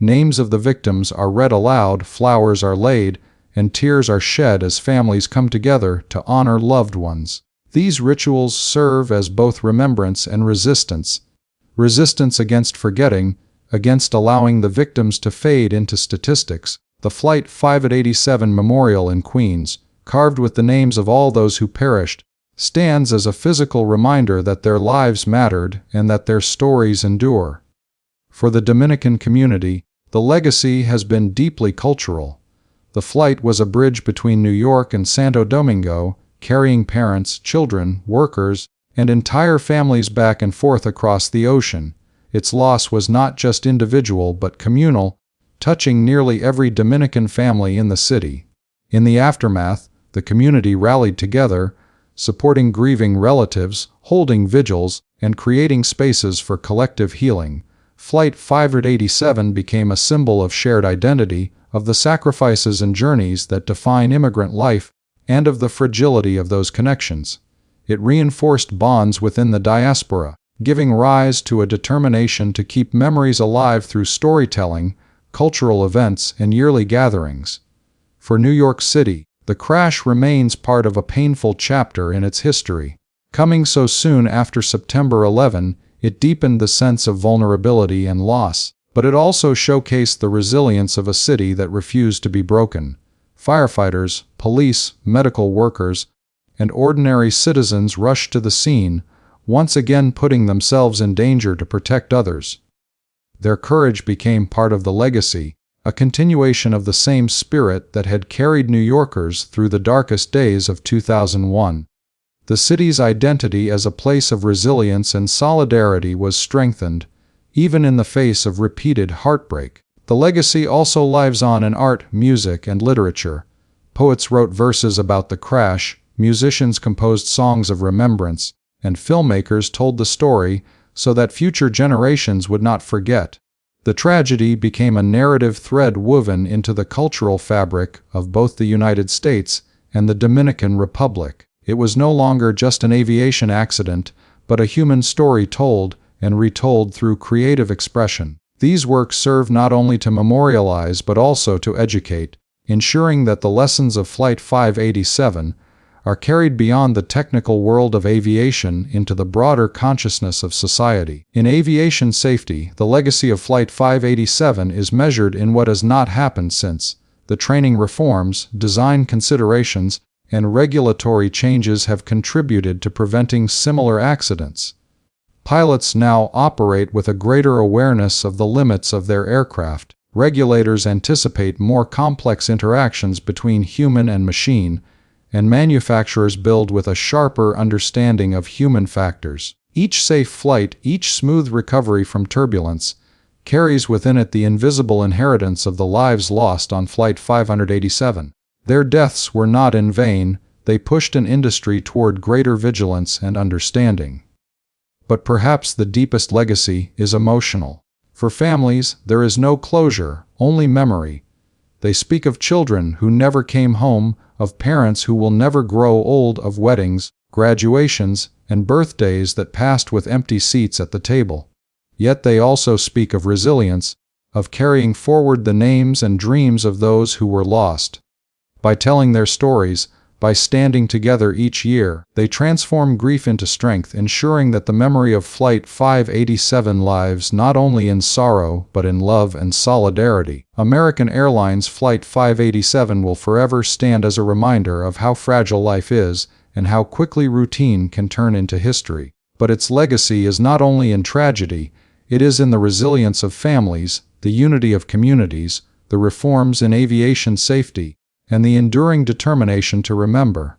Names of the victims are read aloud, flowers are laid, and tears are shed as families come together to honor loved ones. These rituals serve as both remembrance and resistance. Resistance against forgetting, against allowing the victims to fade into statistics. The Flight 587 Memorial in Queens, carved with the names of all those who perished, stands as a physical reminder that their lives mattered and that their stories endure. For the Dominican community, the legacy has been deeply cultural. The flight was a bridge between New York and Santo Domingo, carrying parents, children, workers, and entire families back and forth across the ocean. Its loss was not just individual but communal, touching nearly every Dominican family in the city. In the aftermath, the community rallied together, supporting grieving relatives, holding vigils, and creating spaces for collective healing. Flight 587 became a symbol of shared identity, of the sacrifices and journeys that define immigrant life, and of the fragility of those connections. It reinforced bonds within the diaspora, giving rise to a determination to keep memories alive through storytelling, cultural events, and yearly gatherings. For New York City, the crash remains part of a painful chapter in its history. Coming so soon after September 11, it deepened the sense of vulnerability and loss, but it also showcased the resilience of a city that refused to be broken. Firefighters, police, medical workers, and ordinary citizens rushed to the scene, once again putting themselves in danger to protect others. Their courage became part of the legacy, a continuation of the same spirit that had carried New Yorkers through the darkest days of 2001. The city's identity as a place of resilience and solidarity was strengthened, even in the face of repeated heartbreak. The legacy also lives on in art, music, and literature. Poets wrote verses about the crash, musicians composed songs of remembrance, and filmmakers told the story so that future generations would not forget. The tragedy became a narrative thread woven into the cultural fabric of both the United States and the Dominican Republic. It was no longer just an aviation accident, but a human story told and retold through creative expression. These works serve not only to memorialize but also to educate, ensuring that the lessons of Flight 587 are carried beyond the technical world of aviation into the broader consciousness of society. In aviation safety, the legacy of Flight 587 is measured in what has not happened since. The training reforms, design considerations, and regulatory changes have contributed to preventing similar accidents. Pilots now operate with a greater awareness of the limits of their aircraft. Regulators anticipate more complex interactions between human and machine, and manufacturers build with a sharper understanding of human factors. Each safe flight, each smooth recovery from turbulence, carries within it the invisible inheritance of the lives lost on Flight 587. Their deaths were not in vain, they pushed an industry toward greater vigilance and understanding. But perhaps the deepest legacy is emotional. For families, there is no closure, only memory. They speak of children who never came home, of parents who will never grow old, of weddings, graduations, and birthdays that passed with empty seats at the table. Yet they also speak of resilience, of carrying forward the names and dreams of those who were lost. By telling their stories, by standing together each year, they transform grief into strength, ensuring that the memory of Flight 587 lives not only in sorrow but in love and solidarity. American Airlines Flight 587 will forever stand as a reminder of how fragile life is and how quickly routine can turn into history. But its legacy is not only in tragedy, it is in the resilience of families, the unity of communities, the reforms in aviation safety, and the enduring determination to remember.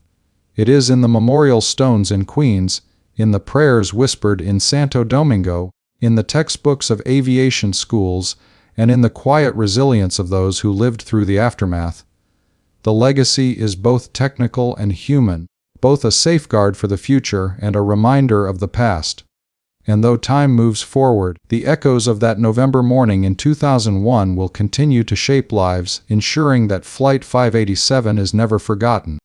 It is in the memorial stones in Queens, in the prayers whispered in Santo Domingo, in the textbooks of aviation schools, and in the quiet resilience of those who lived through the aftermath. The legacy is both technical and human, both a safeguard for the future and a reminder of the past. And though time moves forward, the echoes of that November morning in 2001 will continue to shape lives, ensuring that Flight 587 is never forgotten.